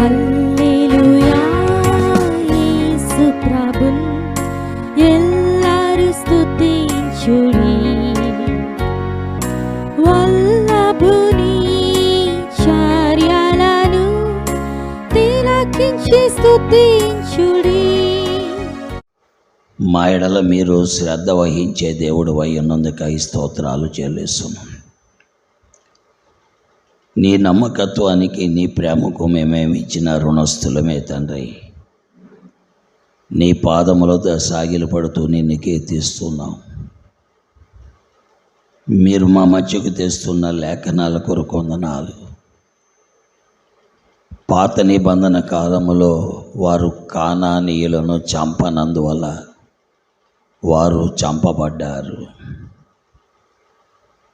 హల్లెలూయా యేసు ప్రభున్ ఎల్లరు స్తుతించుడి. వల్లభుని చర్యలను తిలకించి స్తుతించుడి. మా ఎడల మీరు శ్రద్ధ వహించే దేవుడు ఉన్నందుకై స్తోత్రాలు చెల్లిస్తున్నాం. నీ నమ్మకత్వానికి నీ ప్రేమకు మేమేమి ఇచ్చిన రుణస్థులమే తండ్రి. నీ పాదములతో సాగిలు పడుతూ నిన్ను కీర్తిస్తున్నాం. మీరు మా మధ్యకు తెస్తున్న లేఖనాల కొరకు వందనాలు. పాత నిబంధన కాలములో వారు కానానీయులను చంపనందువల్ల వారు చంపబడ్డారు.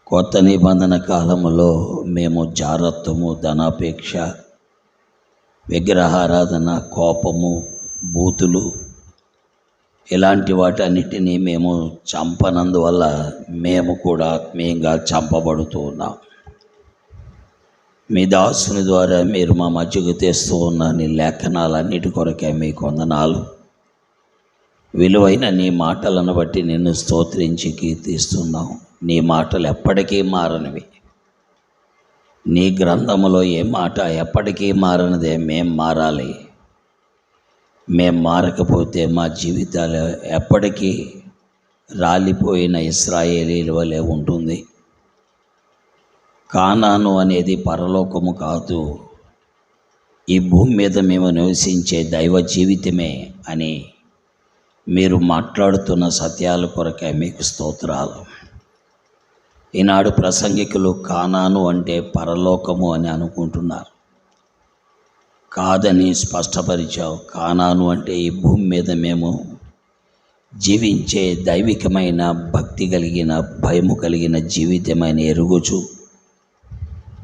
కొత్త నిబంధన కాలములో మేము జారత్వము, ధనాపేక్ష, విగ్రహారాధన, కోపము, బూతులు ఇలాంటి వాటన్నిటినీ మేము చంపనందువల్ల మేము కూడా ఆత్మీయంగా చంపబడుతూ ఉన్నాం. మీ దాసుని ద్వారా మీరు మా మధ్యకు తెస్తూ ఉన్న నీ లేఖనాలన్నిటి కొరకే మీకు వందనాలు. విలువైన నీ మాటలను బట్టి నిన్ను స్తోత్రించి కీర్తిస్తున్నాం. నీ మాటలు ఎప్పటికీ మారనివి. నీ గ్రంథములో ఏ మాట ఎప్పటికీ మారనిదే. మేం మారాలి. మేం మారకపోతే మా జీవితాలు ఎప్పటికీ రాలిపోయిన ఇశ్రాయేలీల వలె ఉంటుంది. కానాను అనేది పరలోకము కాదు, ఈ భూమి మీద మేము నివసించే దైవ జీవితమే అని మీరు మాట్లాడుతున్న సత్యాల కొరకే మీకు స్తోత్రాలు. ఈనాడు ప్రసంగికులు కానాను అంటే పరలోకము అని అనుకుంటున్నారు. కాదని స్పష్టపరిచావు. కానాను అంటే ఈ భూమి మీద మేము జీవించే దైవికమైన, భక్తి కలిగిన, భయము కలిగిన జీవితమైన ఎరుగుచు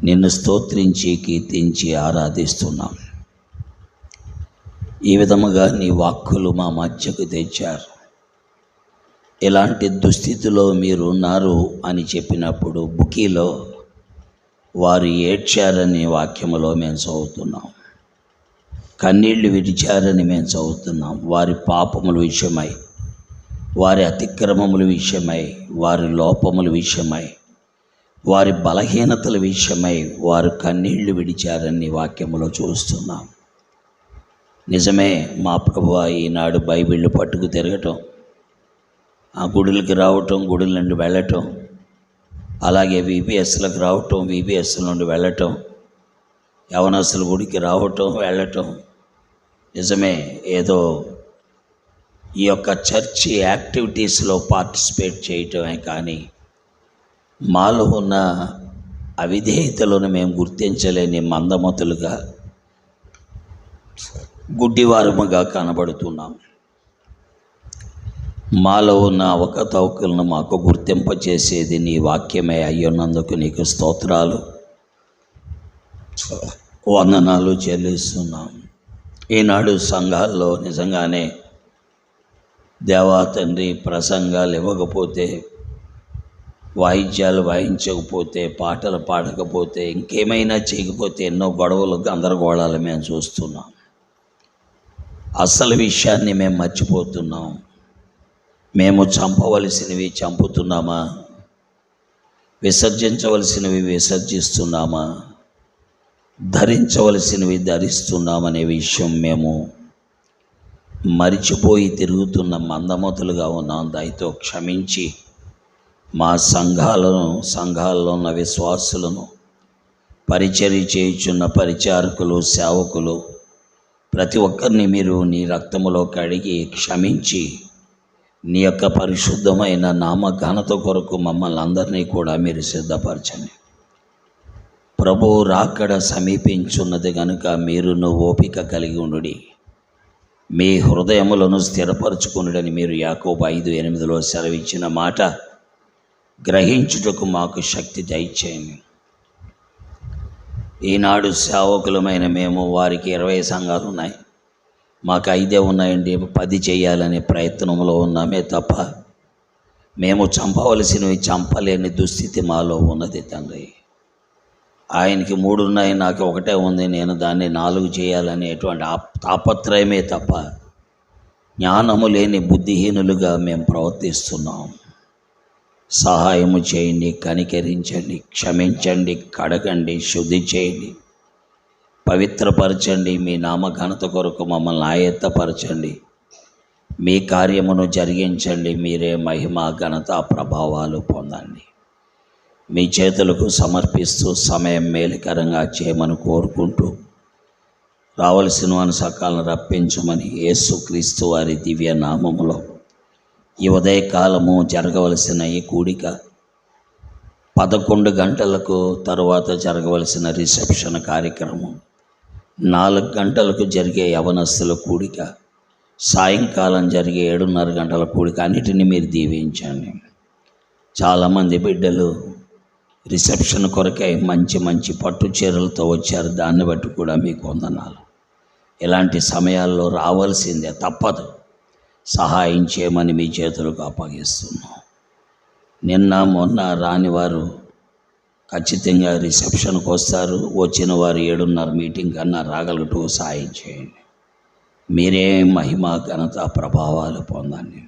నిన్ను స్తోత్రించి కీర్తించి ఆరాధిస్తున్నాం. ఈ విధముగా నీ వాక్కులు మా మధ్యకు తెచ్చారు. ఇలాంటి దుస్థితిలో మీరు ఉన్నారు అని చెప్పినప్పుడు బుకీలో వారు ఏడ్చారని వాక్యములో మేము చదువుతున్నాం. కన్నీళ్లు విడిచారని మేము చదువుతున్నాం. వారి పాపముల విషయమై, వారి అతిక్రమముల విషయమై, వారి లోపముల విషయమై, వారి బలహీనతల విషయమై వారు కన్నీళ్లు విడిచారని వాక్యములో చూస్తున్నాం. నిజమే మా ప్రభువా, ఈనాడు బైబిళ్ళు పట్టుకు తిరగటం, ఆ గుడులకు రావటం, గుడుల నుండి వెళ్ళటం, అలాగే విబిఎస్లకు రావటం, విబిఎస్ల నుండి వెళ్ళటం, యవనస్తుల గుడికి రావటం, వెళ్ళటం నిజమే. ఏదో ఈ యొక్క చర్చి యాక్టివిటీస్లో పార్టిసిపేట్ చేయటమే కానీ మాలో ఉన్న అవిధేయతలను మేము గుర్తించలేని మందమతులుగా, గుడ్డివారముగా కనబడుతున్నాం. మాలో ఉన్న అవకతవకలను మాకు గుర్తింపచేసేది నీ వాక్యమే అయ్యున్నందుకు నీకు స్తోత్రాలు, వందనాలు చెల్లిస్తున్నాం. ఈనాడు సంఘాల్లో నిజంగానే దేవా తండ్రి, ప్రసంగాలు ఇవ్వకపోతే, వాయిద్యాలు వాయించకపోతే, పాటలు పాడకపోతే, ఇంకేమైనా చేయకపోతే ఎన్నో గొడవలు, గందరగోళాలు మేము చూస్తున్నాం. అసలు విషయాన్ని మేము మర్చిపోతున్నాం. మేము చంపవలసినవి చంపుతున్నామా, విసర్జించవలసినవి విసర్జిస్తున్నామా, ధరించవలసినవి ధరిస్తున్నామనే విషయం మేము మరిచిపోయి తిరుగుతున్న మందమతులుగా ఉన్నాం. దయతో క్షమించి మా సంఘాల్లో ఉన్న విశ్వాసులను, పరిచర్య చేయుచున్న పరిచారకులు, సేవకులు ప్రతి ఒక్కరిని మీరు నీ రక్తములో కడిగి క్షమించి నీ యొక్క పరిశుద్ధమైన నామ ఘనత కొరకు మమ్మల్ని అందరినీ కూడా మీరు సిద్ధపరచండి. ప్రభువు రాకడ సమీపించున్నది కనుక మీరును ఓపిక కలిగి ఉండుడి, మీ హృదయములను స్థిరపరచుకునుడని మీరు యాకోబు 5:8 సెలవిచ్చిన మాట గ్రహించుటకు మాకు శక్తి దయచేయండి. ఈనాడు సేవకులమైన మేము, వారికి 20 సంఘాలు ఉన్నాయి, మాకు 5 ఉన్నాయండి, 10 చేయాలనే ప్రయత్నంలో ఉన్నామే తప్ప మేము చంపవలసినవి చంపలేని దుస్థితి మాలో ఉన్నది తండ్రి. ఆయనకి 3 ఉన్నాయి, నాకు ఒకటే ఉంది, నేను దాన్ని 4 చేయాలనేటువంటి తాపత్రయమే తప్ప జ్ఞానము లేని బుద్ధిహీనులుగా మేము ప్రవర్తిస్తున్నాం. సహాయము చేయండి, కనికరించండి, క్షమించండి, కడగండి, శుద్ధి చేయండి, పవిత్రపరచండి. మీ నామ ఘనత కొరకు మమ్మల్ని ఆయత్తపరచండి. మీ కార్యమును జరిగించండి. మీరే మహిమ, ఘనత, ప్రభావాలు పొందండి. మీ చేతులకు సమర్పిస్తూ సమయం మేలుకరంగా చేయమని కోరుకుంటూ రావలసిన వాని సకాలను రప్పించమని యేసుక్రీస్తు వారి దివ్య నామములో ఈ ఉదయకాలము జరగవలసిన ఈ కూడిక 11 గంటలకు తరువాత జరగవలసిన రిసెప్షన్ కార్యక్రమం, 4 గంటలకు జరిగే యవనస్తుల కూడిక, సాయంకాలం జరిగే 7:30 గంటల కూడిక అన్నిటినీ మీరు దీవించండి. చాలామంది బిడ్డలు రిసెప్షన్ కొరకై మంచి మంచి పట్టు చీరలతో వచ్చారు. దాన్ని బట్టి కూడా మీకు వందనాలు. ఇలాంటి సమయాల్లో రావాల్సిందే, తప్పదు. సహాయం చేయమని మీ చేతులకు అప్పగిస్తున్నాం. నిన్న మొన్న రాని వారు ఖచ్చితంగా రిసెప్షన్కి వస్తారు. వచ్చిన వారు 7:30 మీటింగ్ కన్నా రాగలగటూ సహాయం చేయండి. మీరే మహిమ, ఘనత, ప్రభావాలు పొందండి.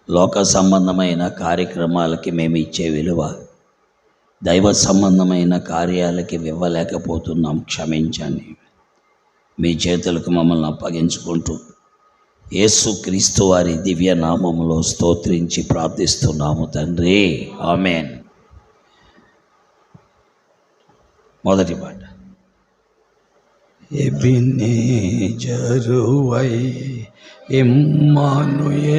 లోక సంబంధమైన కార్యక్రమాలకి మేము ఇచ్చే విలువ దైవ సంబంధమైన కార్యాలకి ఇవ్వలేకపోతున్నాం. క్షమించండి. మీ చేతులకు మమ్మల్ని అప్పగించుకుంటూ యేసుక్రీస్తు వారి దివ్య నామములో స్తోత్రించి ప్రార్థిస్తున్నాము తండ్రి, ఆమేన్. మొదటి పాట. ఎబినేజరువై ఇమ్మానుయేలువై,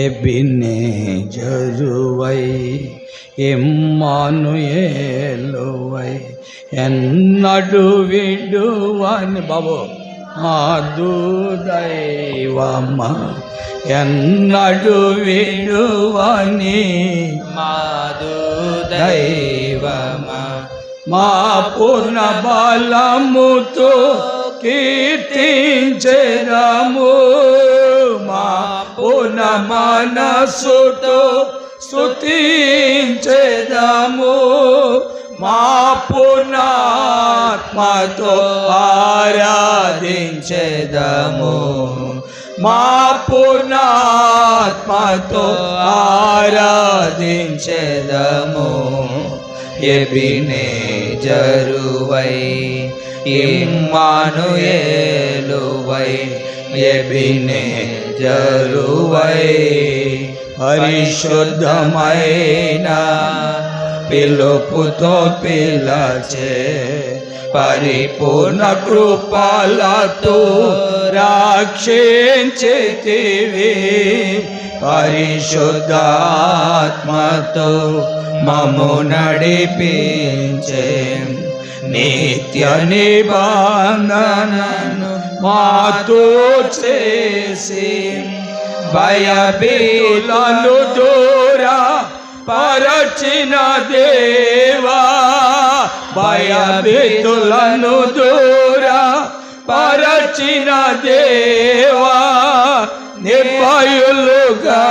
ఎబినేజరువై ఇమ్మానుయేలువై, ఎన్నడు విడువని బాబు మాదు దైవమ, ఎన్నడు విడువని మాదు దైవమ, మా పూర్ణ బలముతో కీర్తించెదము, మా పూర్ణ మనసుతో స్తుతించెదము, మా పూర్ణాత్మతో ఆరాధించెదము, మా పూర్ణాత్మతో ఆరాధించెదము. ఎబినేజరువై ఇమ్మానుయేలువై, ఎబినేజరువై, పరిశుద్ధమైన పిలుపుతో పిలచే పరిపూర్ణ కృపలతో రక్షించితివి, పరిశుద్ధాత్మతో మమ్ము నడిపించే నిత్య నిబంధనను మాతో చేసి భయభీతులను దూర పరచిన దేవా, భయభీతులను దూర పరచిన దేవా, నిర్భయులుగా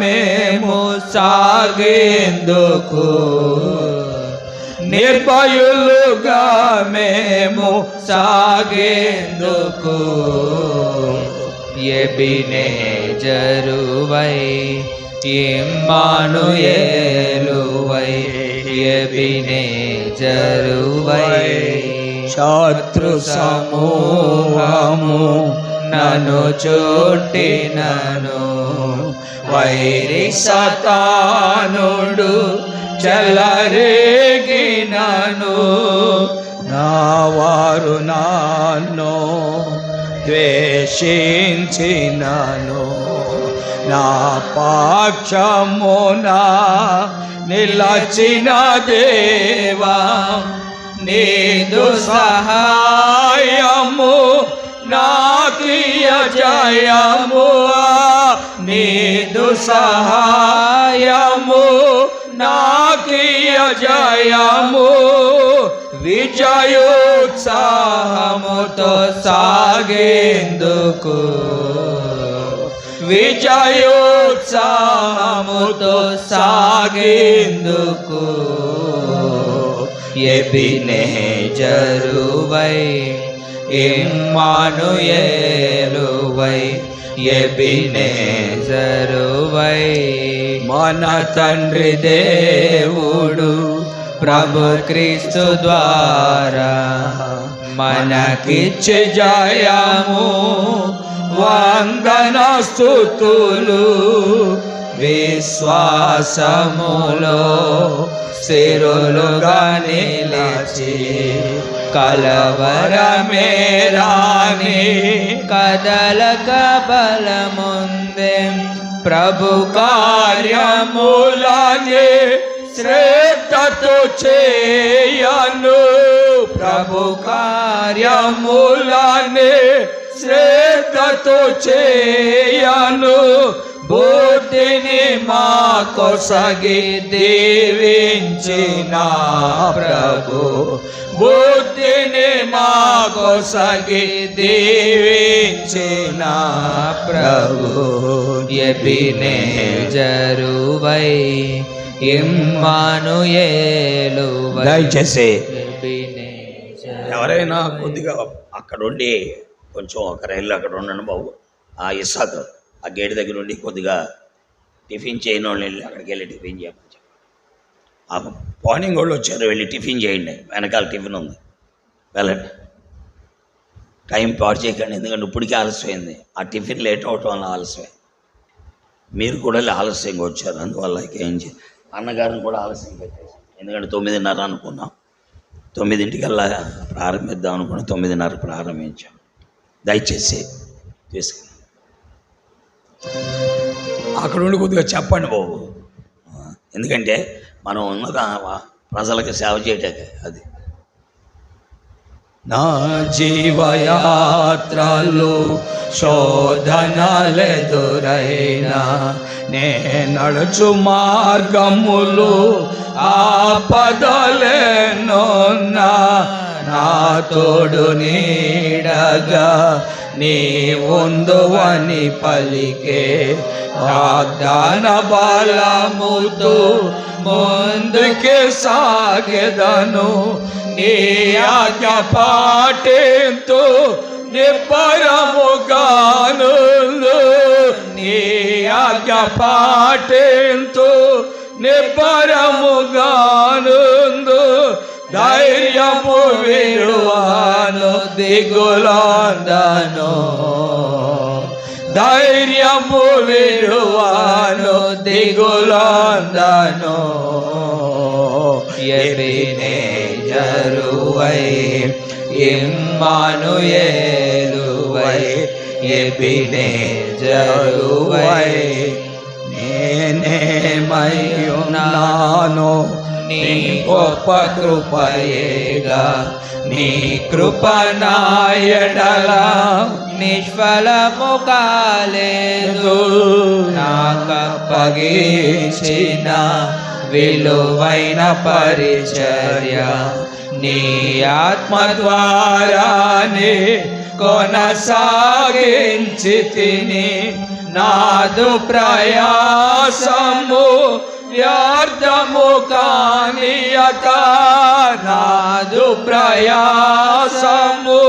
మేము సాగేందుకు, నిర్భయులుగా మేము సాగేందుకు. ఎబినేజరువై ఇమ్మానుయేలువై, ఎబినేజరువై, శత్రు సమూహము నన్ను చుట్టినను, వైరి సతానుడు చెలరేగినను, నా వారు నన్ను ద్వేషించినను, నా పక్షమున నిలచిన దేవా, నీదు సహాయము నాకియ జయము, నీదు సహాయము నాకియ జయము, విజయోత్సాహముతో సాగేందుకు, విజయోత్సాహముతో సాగేందుకు. ఎబినేజరువై ఇమ్మానుయేలువై ఎబినేజరువై మన తండ్రి దేవుడు ప్రభు క్రీస్తు ద్వారా మనకిచ్చే జయము వందన స్తుతులు విశ్వాసములో స్థిరులుగా నిలిచి కలవరమేరాని కదలక బలముందే ప్రభు కార్యములనే శ్రద్ధతో చేయను ప్రభు కార్యములనే శ్రద్ధతో చేయను బుద్ధిని మా కొసగి దీవించిన ప్రభు బుద్ధిని మా కొసగి దీవించిన ప్రభు ఎబినేజరువై ఇమ్మానుయేలువై. దయచేసి ఎవరైనా కొద్దిగా అక్కడ ఉండి కొంచెం ఒక రైలు అక్కడ ఉండండి బాబు. ఆ ఇసాక్ ఆ గేట్ దగ్గర ఉండి కొద్దిగా టిఫిన్ చేయని వాళ్ళు వెళ్ళి అక్కడికి వెళ్ళి టిఫిన్ చేయమని చెప్పి ఆ మార్నింగ్ వాళ్ళు వచ్చారు, వెళ్ళి టిఫిన్ చేయండి, వెనకాల టిఫిన్ ఉంది, వెళ్ళండి. టైం పాడు చేయకండి, ఎందుకంటే ఇప్పటికే ఆలస్యమైంది. ఆ టిఫిన్ లేట్ అవటం వల్ల ఆలస్యమైంది. మీరు కూడా ఆలస్యంగా వచ్చారు, అందువల్ల ఏం చేయాలి. అన్నగారిని కూడా ఆలస్యం పెట్టేసి, ఎందుకంటే 9:30 అనుకున్నాం, 9ంటికల్లా ప్రారంభిద్దాం అనుకున్నాం, 9:30 ప్రారంభించాం. దయచేసి తీసుకెళ్ళి అక్కడ ఉండి కొద్దిగా చెప్పండి బాబు, ఎందుకంటే మనం ఉన్నత ప్రజలకు సేవ చేయటానికి. అది నా జీవయాత్రలో శోధనలెదురైనా నే నడుచు మార్గములు ఆపదలెన్నోన్నా నా తోడు నీడగా నీ ఉందువని పలికే వాగ్దాన బలముతో ముందుకే సాగెదను. నీ ఆజ్ఞ పాటింతు నిబ్బరముగాను, నీ ఆజ్ఞ పాటింతు నిబ్బరముగాను. ధైర్యము విడువాను దిగులందను, ధైర్యము విడువాను దిగులందను. ఎబినేజరువై ఇమ్మానుయేలువై ఎబినేజరువై నేనేమయ్యున్నాను నీ గొప్ప కృపయేగా. నీ కృప నాయడల నిష్ఫలము కాలేదు. నాకప్పగించిన విలువైన పరిచర్య నీ ఆత్మ ద్వారానే కొనసాగించి తిని. నాదు ప్రయాసము వ్యర్థము కానియక, నాదు ప్రయాసము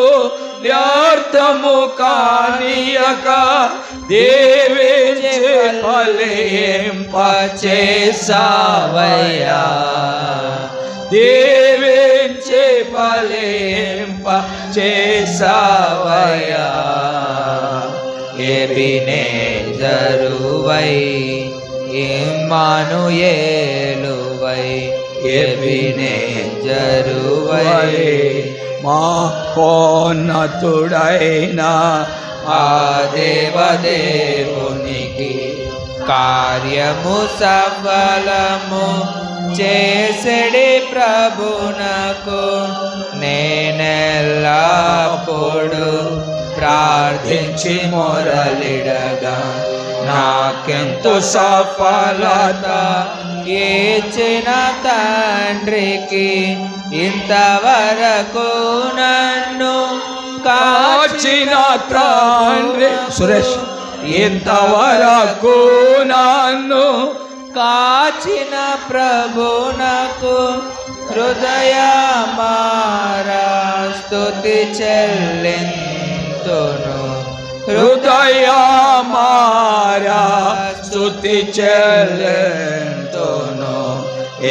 వ్యర్థము కానియక దేవించే ఫలింపచేసావయ్యా, దేవించే ఫలింపచేసావయ్యా. ఎబినేజరువై ఇమ్మానుయేలువై ఎబినేజరువై మా కోన్నతుడైన ఆ దేవదేవునికి కార్యము సఫలము చేసెడి ప్రభునకు నేనెల్లప్పుడు ప్రార్థించి మొరలిడగా నాకెంతో సఫలత ఇచ్చిన తండ్రికి ఇంతవరకు నన్ను కాచిన తండ్రి. సురేష్, ఇంతవరకు నన్ను కాచిన ప్రభునకు హృదయమారా స్తుతి చెల్లింతును, హృదయమారా స్తుతి చెల్లింతును,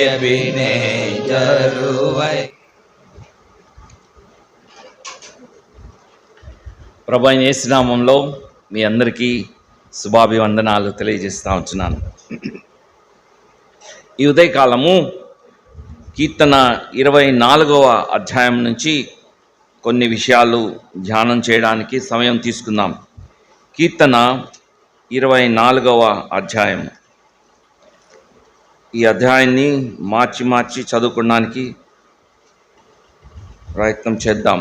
ఎబినేజరువై. ప్రభు అయిన యేసు నామములో మీ అందరికీ శుభాభివందనాలు తెలియజేస్తూ ఉంటున్నాను. ఈ ఉదయకాలము కీర్తన 24వ అధ్యాయం నుంచి కొన్ని విషయాలు ధ్యానం చేయడానికి సమయం తీసుకుందాం. కీర్తన 24వ అధ్యాయం. ఈ అధ్యాయాన్ని మార్చి చదువుకోవడానికి ప్రయత్నం చేద్దాం.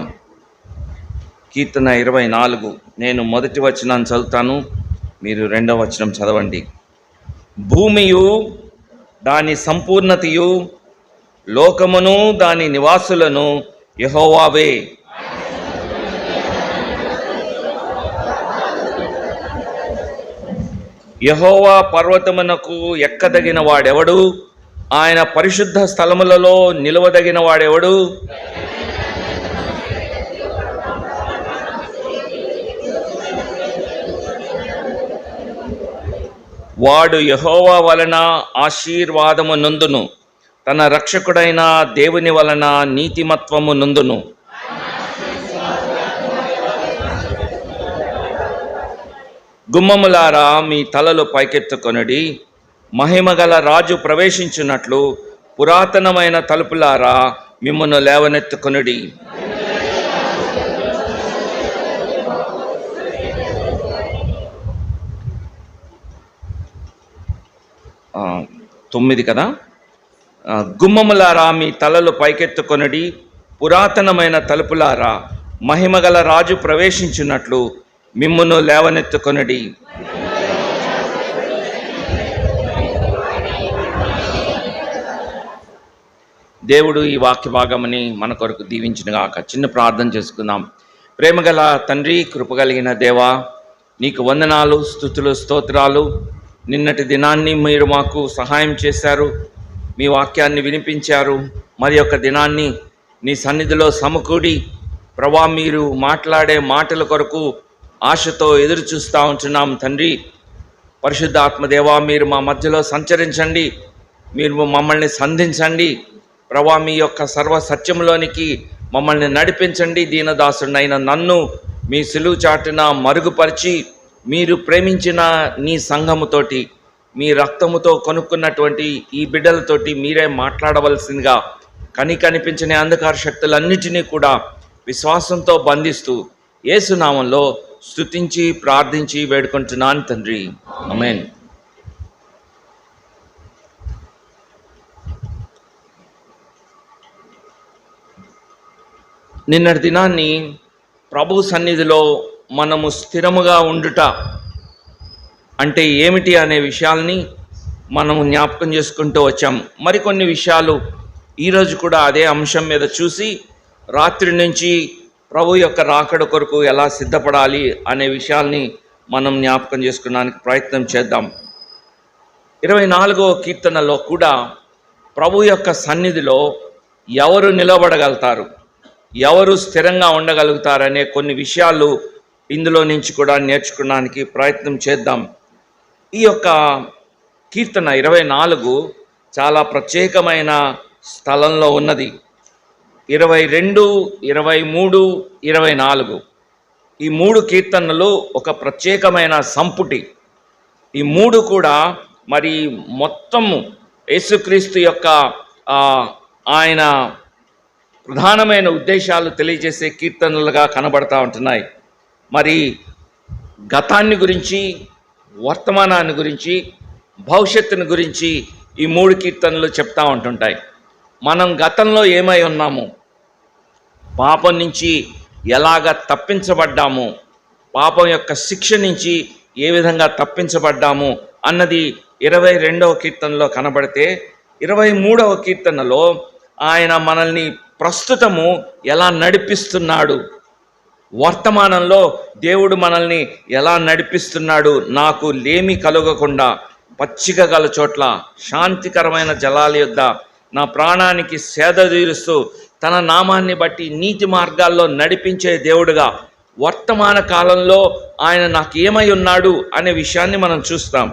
కీర్తన 24, నేను మొదటి వచనాన్ని చదువుతాను, మీరు 2వ వచనం చదవండి. భూమియు దాని సంపూర్ణతయు లోకమును దాని నివాసులను యెహోవావే. యెహోవా పర్వతమునకు ఎక్కదగిన వాడెవడు? ఆయన పరిశుద్ధ స్థలములలో నిలవదగిన వాడెవడు? వాడు యెహోవా వలన ఆశీర్వాదము నొందును, తన రక్షకుడైన దేవుని వలన నీతిమత్వము నొందును. గుమ్మములారా మీ తలలు పైకెత్తుకొనుడి, మహిమగల రాజు ప్రవేశించున్నట్లు పురాతనమైన తలుపులారా మిమ్మును లేవనెత్తుకొనుడి. తొమ్మిది కదా. గుమ్మములారా మీ తలలు పైకెత్తుకొనుడి, పురాతనమైన తలుపులారా మహిమగల రాజు ప్రవేశించున్నట్లు మిమ్మును లేవనెత్తుకొనుడి. దేవుడు ఈ వాక్య భాగముని మన కొరకు దీవించునుగాక. చిన్న ప్రార్థన చేసుకుందాం. ప్రేమగల తండ్రి, కృపగలిగిన దేవా, నీకు వందనాలు, స్తుతులు, స్తోత్రాలు. నిన్నటి దినాన్ని మీరు మాకు సహాయం చేశారు, మీ వాక్యాన్ని వినిపించారు. మరి యొక్క దినాన్ని నీ సన్నిధిలో సమకూడి ప్రభా మీరు మాట్లాడే మాటల కొరకు ఆశతో ఎదురు చూస్తూ ఉంటున్నాం. తండ్రి, పరిశుద్ధ ఆత్మదేవా, మీరు మా మధ్యలో సంచరించండి, మీరు మమ్మల్ని సంధించండి. ప్రభా మీ యొక్క సర్వ సత్యంలోనికి మమ్మల్ని నడిపించండి. దీనదాసుడైన నన్ను మీ సిలువు చాటున మరుగుపరిచి మీరు ప్రేమించిన నీ సంఘముతోటి, మీ రక్తముతో కొనుక్కున్నటువంటి ఈ బిడ్డలతోటి మీరే మాట్లాడవలసిందిగా కనిపించని అంధకార శక్తులన్నిటినీ కూడా విశ్వాసంతో బంధిస్తూ యేసునామంలో స్తుతించి ప్రార్థించి వేడుకుంటున్నాను తండ్రి, ఆమేన్. నిన్నటి దినాన్ని ప్రభు సన్నిధిలో మనము స్థిరముగా ఉండుట అంటే ఏమిటి అనే విషయాల్ని మనము జ్ఞాపకం చేసుకుంటూ వచ్చాం. మరికొన్ని విషయాలు ఈరోజు కూడా అదే అంశం మీద చూసి రాత్రి నుంచి ప్రభు యొక్క రాకడ కొరకు ఎలా సిద్ధపడాలి అనే విషయాల్ని మనం జ్ఞాపకం చేసుకోవడానికి ప్రయత్నం చేద్దాం. 24వ కీర్తనలో కూడా ప్రభు యొక్క సన్నిధిలో ఎవరు నిలబడగలుగుతారు, ఎవరు స్థిరంగా ఉండగలుగుతారనే కొన్ని విషయాలు ఇందులో నుంచి కూడా నేర్చుకోవడానికి ప్రయత్నం చేద్దాం. ఈ యొక్క కీర్తన 24 చాలా ప్రత్యేకమైన స్థలంలో ఉన్నది. 22, 23, 24 ఈ 3 కీర్తనలు ఒక ప్రత్యేకమైన సంపుటి. ఈ 3 కూడా మరి మొత్తము యేసుక్రీస్తు యొక్క ఆయన ప్రధానమైన ఉద్దేశాలు తెలియజేసే కీర్తనలుగా కనబడతా ఉంటున్నాయి. మరి గతాన్ని గురించి, వర్తమానాన్ని గురించి, భవిష్యత్తుని గురించి ఈ 3 కీర్తనలు చెప్తా ఉంటుంటాయి. మనం గతంలో ఏమై ఉన్నాము, పాపం నుంచి ఎలాగ తప్పించబడ్డాము, పాపం యొక్క శిక్ష నుంచి ఏ విధంగా తప్పించబడ్డాము అన్నది 22వ కీర్తనలో కనబడితే, 23వ కీర్తనలో ఆయన మనల్ని ప్రస్తుతము ఎలా నడిపిస్తున్నాడు, వర్తమానంలో దేవుడు మనల్ని ఎలా నడిపిస్తున్నాడు. నాకు లేమి కలుగకుండా పచ్చిక గల చోట్ల, శాంతికరమైన జలాల యొద్ద నా ప్రాణానికి సేద తీరుస్తూ తన నామాన్ని బట్టి నీతి మార్గాల్లో నడిపించే దేవుడుగా వర్తమాన కాలంలో ఆయన నాకు ఏమై ఉన్నాడు అనే విషయాన్ని మనం చూస్తాం.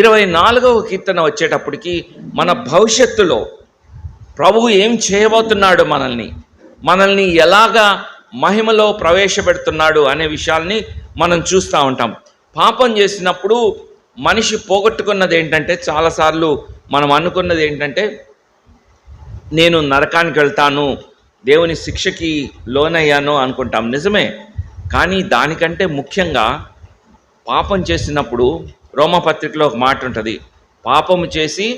24వ కీర్తన వచ్చేటప్పటికి మన భవిష్యత్తులో ప్రభువు ఏం చేయబోతున్నాడు, మనల్ని ఎలాగా మహిమలో ప్రవేశపెడుతున్నాడు అనే విషయాల్ని మనం చూస్తూ ఉంటాం. పాపం చేసినప్పుడు మనిషి పోగొట్టుకున్నది ఏంటంటే, చాలాసార్లు మనం అనుకున్నది ఏంటంటే, నేను నరకానికి వెళ్తాను, దేవుని శిక్షకి లోనయ్యాను అనుకుంటాం. నిజమే, కానీ దానికంటే ముఖ్యంగా పాపం చేసినప్పుడు రోమపత్రికలో ఒక మాట ఉంటుంది, పాపము చేసి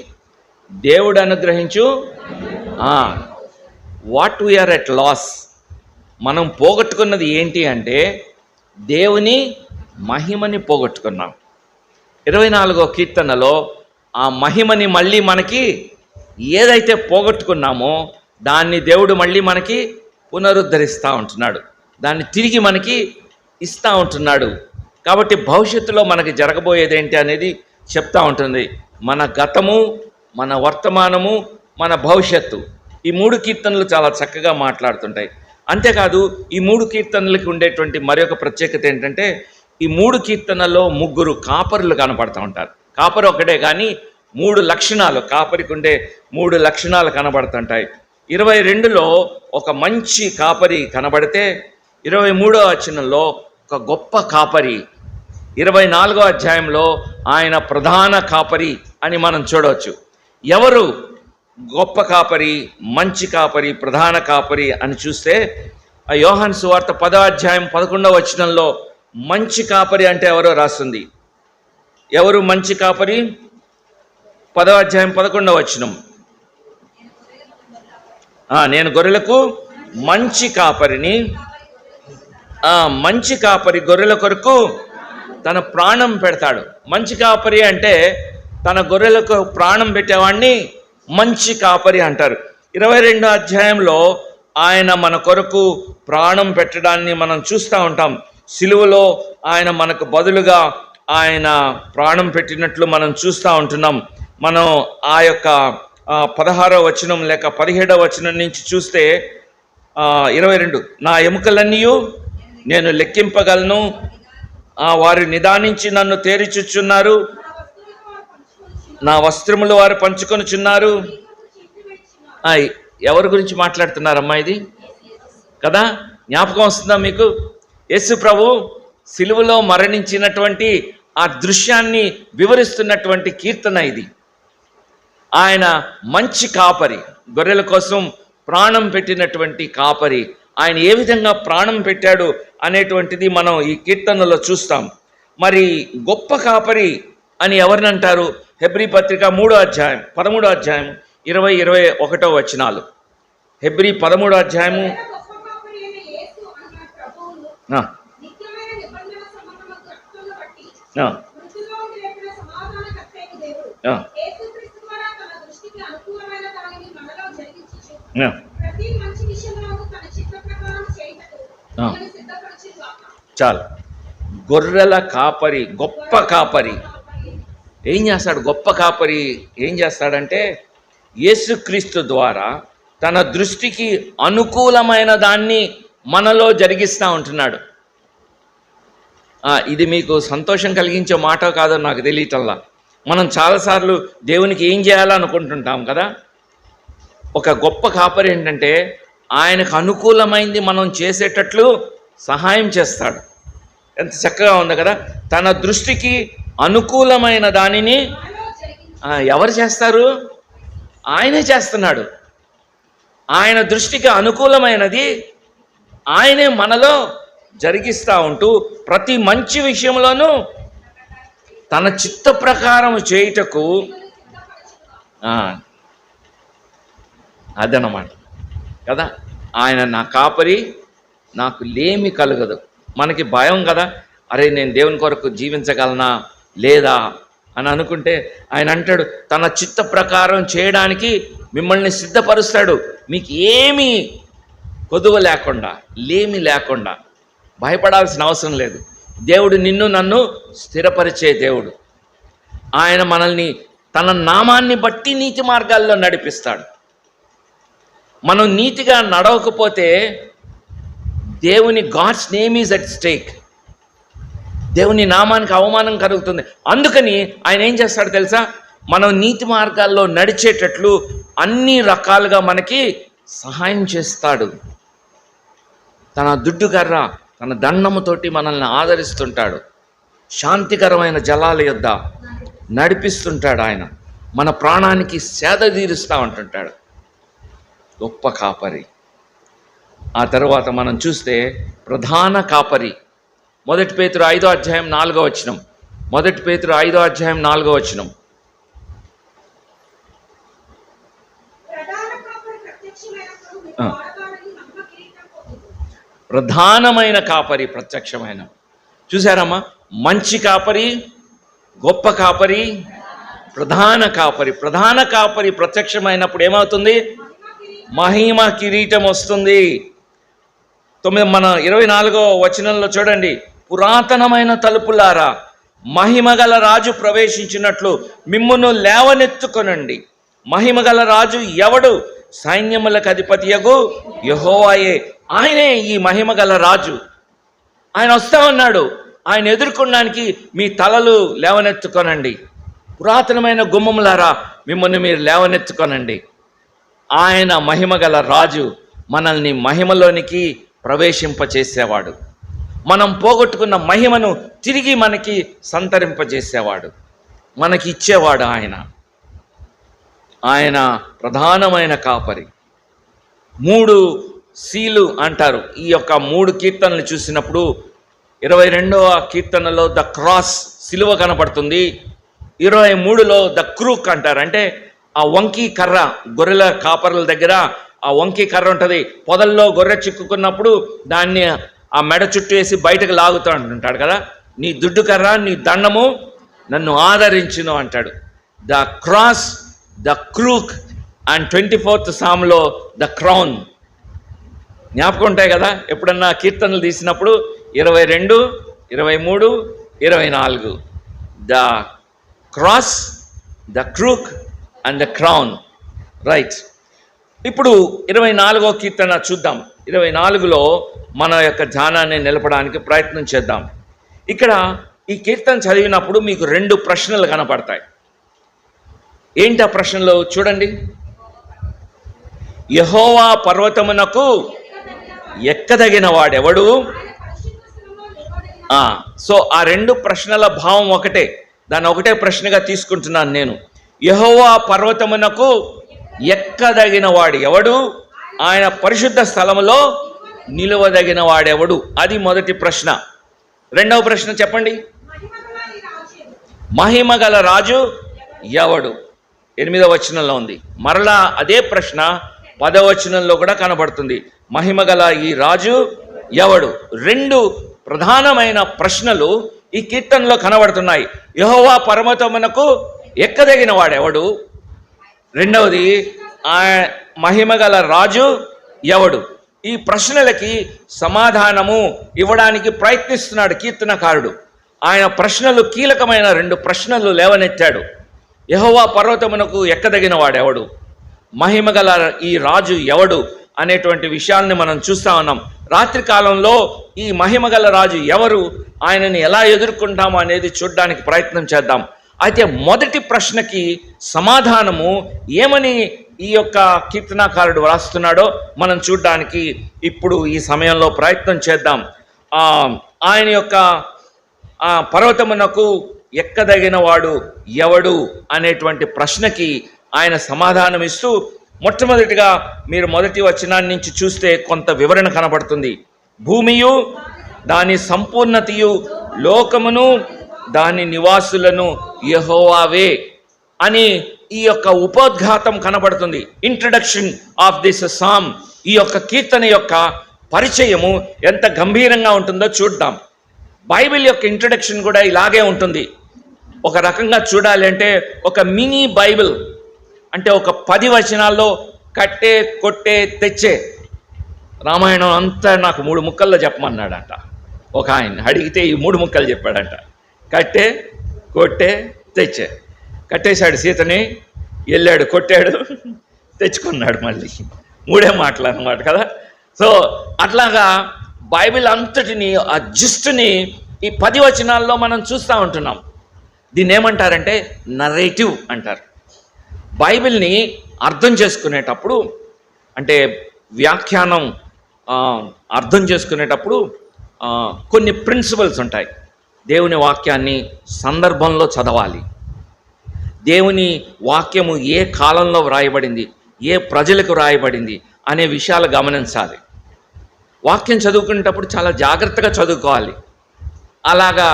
దేవుడు అనుగ్రహించు. వాట్ వీఆర్ ఎట్ లాస్, మనం పోగొట్టుకున్నది ఏంటి అంటే దేవుని మహిమని పోగొట్టుకున్నాం. 24వ కీర్తనలో ఆ మహిమని మళ్ళీ మనకి ఏదైతే పోగొట్టుకున్నామో దాన్ని దేవుడు మళ్ళీ మనకి పునరుద్ధరిస్తూ ఉంటున్నాడు, దాన్ని తిరిగి మనకి ఇస్తూ ఉంటున్నాడు. కాబట్టి భవిష్యత్తులో మనకి జరగబోయేది ఏంటి అనేది చెప్తా ఉంటుంది. మన గతము, మన వర్తమానము, మన భవిష్యత్తు, ఈ 3 కీర్తనలు చాలా చక్కగా మాట్లాడుతుంటాయి. అంతేకాదు ఈ 3 కీర్తనలకు ఉండేటువంటి మరొక ప్రత్యేకత ఏంటంటే, ఈ 3 కీర్తనల్లో 3 కాపరులు కనపడుతూ ఉంటారు. కాపరి ఒకటే కానీ 3 లక్షణాలు, కాపరికి ఉండే 3 లక్షణాలు కనబడుతుంటాయి. 22లో ఒక మంచి కాపరి కనబడితే 23వ వచనంలో ఒక గొప్ప కాపరి, 24వ అధ్యాయంలో ఆయన ప్రధాన కాపరి అని మనం చూడవచ్చు. ఎవరు గొప్ప కాపరి, మంచి కాపరి, ప్రధాన కాపరి అని చూస్తే యోహాను సువార్త 10వ అధ్యాయం 11వ వచనంలో మంచి కాపరి అంటే ఎవరో రాస్తుంది. ఎవరు మంచి కాపరి? 10వ అధ్యాయం 11వ వచనం, నేను గొర్రెలకు మంచి కాపరిని, మంచి కాపరి గొర్రెల కొరకు తన ప్రాణం పెడతాడు. మంచి కాపరి అంటే తన గొర్రెలకు ప్రాణం పెట్టేవాడిని మంచి కాపరి అంటారు. 22వ అధ్యాయంలో ఆయన మన కొరకు ప్రాణం పెట్టడాన్ని మనం చూస్తూ ఉంటాం. సిలువలో ఆయన మనకు బదులుగా ఆయన ప్రాణం పెట్టినట్లు మనం చూస్తూ ఉంటున్నాం. మనం ఆ యొక్క 16వ వచనం లేక 17వ వచనం నుంచి చూస్తే 22, నా ఎముకలన్నీ నేను లెక్కింపగలను, వారు నిదానించి నన్ను తేరిచుచున్నారు, నా వస్త్రములు వారు పంచుకొనుచున్నారు. ఎవరి గురించి మాట్లాడుతున్నారమ్మా ఇది కదా? జ్ఞాపకం వస్తుందా మీకు? యేసు ప్రభు సిలువలో మరణించినటువంటి ఆ దృశ్యాన్ని వివరిస్తున్నటువంటి కీర్తన ఇది. ఆయన మంచి కాపరి, గొర్రెల కోసం ప్రాణం పెట్టినటువంటి కాపరి. ఆయన ఏ విధంగా ప్రాణం పెట్టాడు అనేటువంటిది మనం ఈ కీర్తనలో చూస్తాం. మరి గొప్ప కాపరి అని ఎవరిని అంటారు? హెబ్రీ పత్రిక 13వ అధ్యాయం 20-21 వచనాలు. హెబ్రీ 13వ అధ్యాయము చాలు. గొర్రెల కాపరి, గొప్ప కాపరి ఏం చేస్తాడు? గొప్ప కాపరి ఏం చేస్తాడంటే యేసుక్రీస్తు ద్వారా తన దృష్టికి అనుకూలమైన దాన్ని మనలో జరిగిస్తూ ఉంటున్నాడు. ఇది మీకు సంతోషం కలిగించే మాట కాదో నాకు తెలియటల్లా. మనం చాలాసార్లు దేవునికి ఏం చేయాలనుకుంటుంటాం కదా. ఒక గొప్ప కాపరి ఏంటంటే ఆయనకు అనుకూలమైంది మనం చేసేటట్లు సహాయం చేస్తాడు. ఎంత చక్కగా ఉంది కదా. తన దృష్టికి అనుకూలమైన దానిని ఎవరు చేస్తారు? ఆయనే చేస్తున్నాడు. ఆయన దృష్టికి అనుకూలమైనది ఆయనే మనలో జరిగిస్తూ ఉంటూ ప్రతి మంచి విషయంలోనూ తన చిత్త ప్రకారం చేయుటకు అదనమాట కదా. ఆయన నా కాపరి, నాకు లేమి కలగదు. మనకి భయం కదా, అరే నేను దేవుని కొరకు జీవించగలనా లేదా అని అనుకుంటే ఆయన అంటాడు తన చిత్త ప్రకారం చేయడానికి మిమ్మల్ని సిద్ధపరుస్తాడు. మీకు ఏమీ కొదువ లేకుండా, లేమి లేకుండా భయపడాల్సిన అవసరం లేదు. దేవుడు నిన్ను నన్ను స్థిరపరిచే దేవుడు. ఆయన మనల్ని తన నామాన్ని బట్టి నీతి మార్గాల్లో నడిపిస్తాడు. మనం నీతిగా నడవకపోతే దేవుని God's name is at stake, దేవుని నామానికి అవమానం కలుగుతుంది. అందుకని ఆయన ఏం చేస్తాడు తెలుసా? మనం నీతి మార్గాల్లో నడిచేటట్లు అన్ని రకాలుగా మనకి సహాయం చేస్తాడు. తన దుడ్డుకర్ర, తన దండముతోటి మనల్ని ఆదరిస్తుంటాడు. శాంతికరమైన జలాల యొద్ద నడిపిస్తుంటాడు. ఆయన మన ప్రాణానికి సేద తీరుస్తూ ఉంటుంటాడు. గొప్ప కాపరి. ఆ తర్వాత మనం చూస్తే ప్రధాన కాపరి. 1 పేతురు 5వ అధ్యాయం 4వ వచనం. 1 పేతురు 5వ అధ్యాయం 4వ వచనం. ప్రధానమైన కాపరి ప్రత్యక్షమైన. చూసారమ్మా, మంచి కాపరి, గొప్ప కాపరి, ప్రధాన కాపరి. ప్రధాన కాపరి ప్రత్యక్షమైనప్పుడు ఏమవుతుంది? మహిమ కిరీటం వస్తుంది. మన 24వ వచనంలో చూడండి, పురాతనమైన తలుపులారా మహిమగల రాజు ప్రవేశించినట్లు మిమ్మును లేవనెత్తుకొనండి. మహిమగల రాజు ఎవడు? సైన్యములకు అధిపతియగు యెహోవాయే. ఆయనే ఈ మహిమగల రాజు. ఆయన వస్తా ఉన్నాడు. ఆయన ఎదుర్కొనడానికి మీ తలలు లేవనెత్తుకొనండి. పురాతనమైన గుమ్మములారా మిమ్మల్ని మీరు లేవనెత్తుకొనండి. ఆయన మహిమగల రాజు మనల్ని మహిమలోనికి ప్రవేశింపచేసేవాడు. మనం పోగొట్టుకున్న మహిమను తిరిగి మనకి సంతరింపజేసేవాడు, మనకి ఇచ్చేవాడు ఆయన. ఆయన ప్రధానమైన కాపరి. 3 సీలు అంటారు. ఈ యొక్క 3 కీర్తనలు చూసినప్పుడు 22వ కీర్తనలో ద క్రాస్, సిలువ కనపడుతుంది. 23లో ద క్రూక్ అంటారు. అంటే ఆ వంకీ కర్ర, గొర్రెల కాపర్ల దగ్గర ఆ వంకీ కర్ర ఉంటుంది. పొదల్లో గొర్రె చిక్కుకున్నప్పుడు దాన్ని ఆ మెడ చుట్టూ వేసి బయటకు లాగుతూ అంటుంటాడు కదా, నీ దుడ్డు కర్ర, నీ దండము నన్ను ఆదరించును అంటాడు. The cross, the crook and 24th సామ్లో ద క్రౌన్. జ్ఞాపకం ఉంటాయి కదా, ఎప్పుడన్నా కీర్తనలు తీసినప్పుడు 22, 23, 24. The cross, the crook and the crown. Right. ఇప్పుడు 24వ కీర్తన చూద్దాం. 24లో మన యొక్క ధ్యానాన్ని నిలపడానికి ప్రయత్నం చేద్దాం. ఇక్కడ ఈ కీర్తన చదివినప్పుడు మీకు 2 ప్రశ్నలు కనపడతాయి. ఏంటి ఆ ప్రశ్నలు చూడండి. యెహోవా పర్వతమునకు ఎక్కదగిన వాడెవడు? సో ఆ 2 ప్రశ్నల భావం ఒకటే, దాన్ని ఒకటే ప్రశ్నగా తీసుకుంటున్నాను నేను. యెహోవా పర్వతమునకు ఎక్కదగిన వాడు ఎవడు? ఆయన పరిశుద్ధ స్థలములో నిలువదగిన వాడెవడు? అది మొదటి ప్రశ్న. రెండవ ప్రశ్న చెప్పండి. మహిమగల రాజు ఎవడు? 8వ వచనంలో ఉంది. మరలా అదే ప్రశ్న 10వ వచనంలో కూడా కనబడుతుంది. మహిమగల ఈ రాజు ఎవడు? 2 ప్రధానమైన ప్రశ్నలు ఈ కీర్తనలో కనబడుతున్నాయి. యెహోవా పర్వతమునకు ఎక్కదగిన వాడెవడు? రెండవది, ఆ మహిమగల రాజు ఎవడు? ఈ ప్రశ్నలకి సమాధానము ఇవ్వడానికి ప్రయత్నిస్తున్నాడు కీర్తనకారుడు. ఆయన ప్రశ్నలు కీలకమైన 2 ప్రశ్నలు లేవనెత్తాడు. యెహోవా పర్వతమునకు ఎక్కదగిన వాడెవడు? మహిమగల ఈ రాజు ఎవడు అనేటువంటి విషయాల్ని మనం చూస్తా ఉన్నాం. రాత్రి కాలంలో ఈ మహిమగల రాజు ఎవరు, ఆయనని ఎలా ఎదుర్కొంటాము అనేది చూడడానికి ప్రయత్నం చేద్దాం. అయితే మొదటి ప్రశ్నకి సమాధానము ఏమని ఈ యొక్క కీర్తనాకారుడు వ్రాస్తున్నాడో మనం చూడడానికి ఇప్పుడు ఈ సమయంలో ప్రయత్నం చేద్దాం. ఆయన యొక్క పర్వతమునకు ఎక్కదగిన వాడు ఎవడు అనేటువంటి ప్రశ్నకి ఆయన సమాధానం ఇస్తూ, మొట్టమొదటిగా మీరు మొదటి వచనాన్ని నుంచి చూస్తే కొంత వివరణ కనబడుతుంది. భూమియు దాని సంపూర్ణతయు, లోకమును దాని నివాసులను యెహోవావే అని ఈ యొక్క ఉపోద్ఘాతం కనబడుతుంది. Introduction of this psalm. ఈ యొక్క కీర్తన యొక్క పరిచయము ఎంత గంభీరంగా ఉంటుందో చూద్దాం. బైబిల్ యొక్క ఇంట్రడక్షన్ కూడా ఇలాగే ఉంటుంది. ఒక రకంగా చూడాలి అంటే ఒక మినీ బైబిల్, అంటే ఒక 10 వచనాల్లో కట్టే, కొట్టే, తెచ్చే రామాయణం అంతా నాకు 3 ముక్కల్లో చెప్పమన్నాడంట. ఒక ఆయన అడిగితే ఈ 3 ముక్కలు చెప్పాడంట. కట్టే, కొట్టే, తెచ్చే. కట్టేశాడు సీతని, వెళ్ళాడు, కొట్టాడు, తెచ్చుకున్నాడు మళ్ళీ. 3 మాటలు అన్నమాట కదా. సో అట్లాగా బైబిల్ అంతటిని, ఆ జిస్ట్ని ఈ 10 వచనాల్లో మనం చూస్తూ ఉంటున్నాం. దీన్ని ఏమంటారంటే నరేటివ్ అంటారు. బైబిల్ని అర్థం చేసుకునేటప్పుడు, అంటే వ్యాఖ్యానం అర్థం చేసుకునేటప్పుడు కొన్ని ప్రిన్సిపల్స్ ఉంటాయి. దేవుని వాక్యాన్ని సందర్భంలో చదవాలి, దేవుని వాక్యము ఏ కాలంలో వ్రాయబడింది, ఏ ప్రజలకు వ్రాయబడింది అనే విషయాలు గమనించాలి. వాక్యం చదువుకునేటప్పుడు చాలా జాగ్రత్తగా చదువుకోవాలి. అలాగా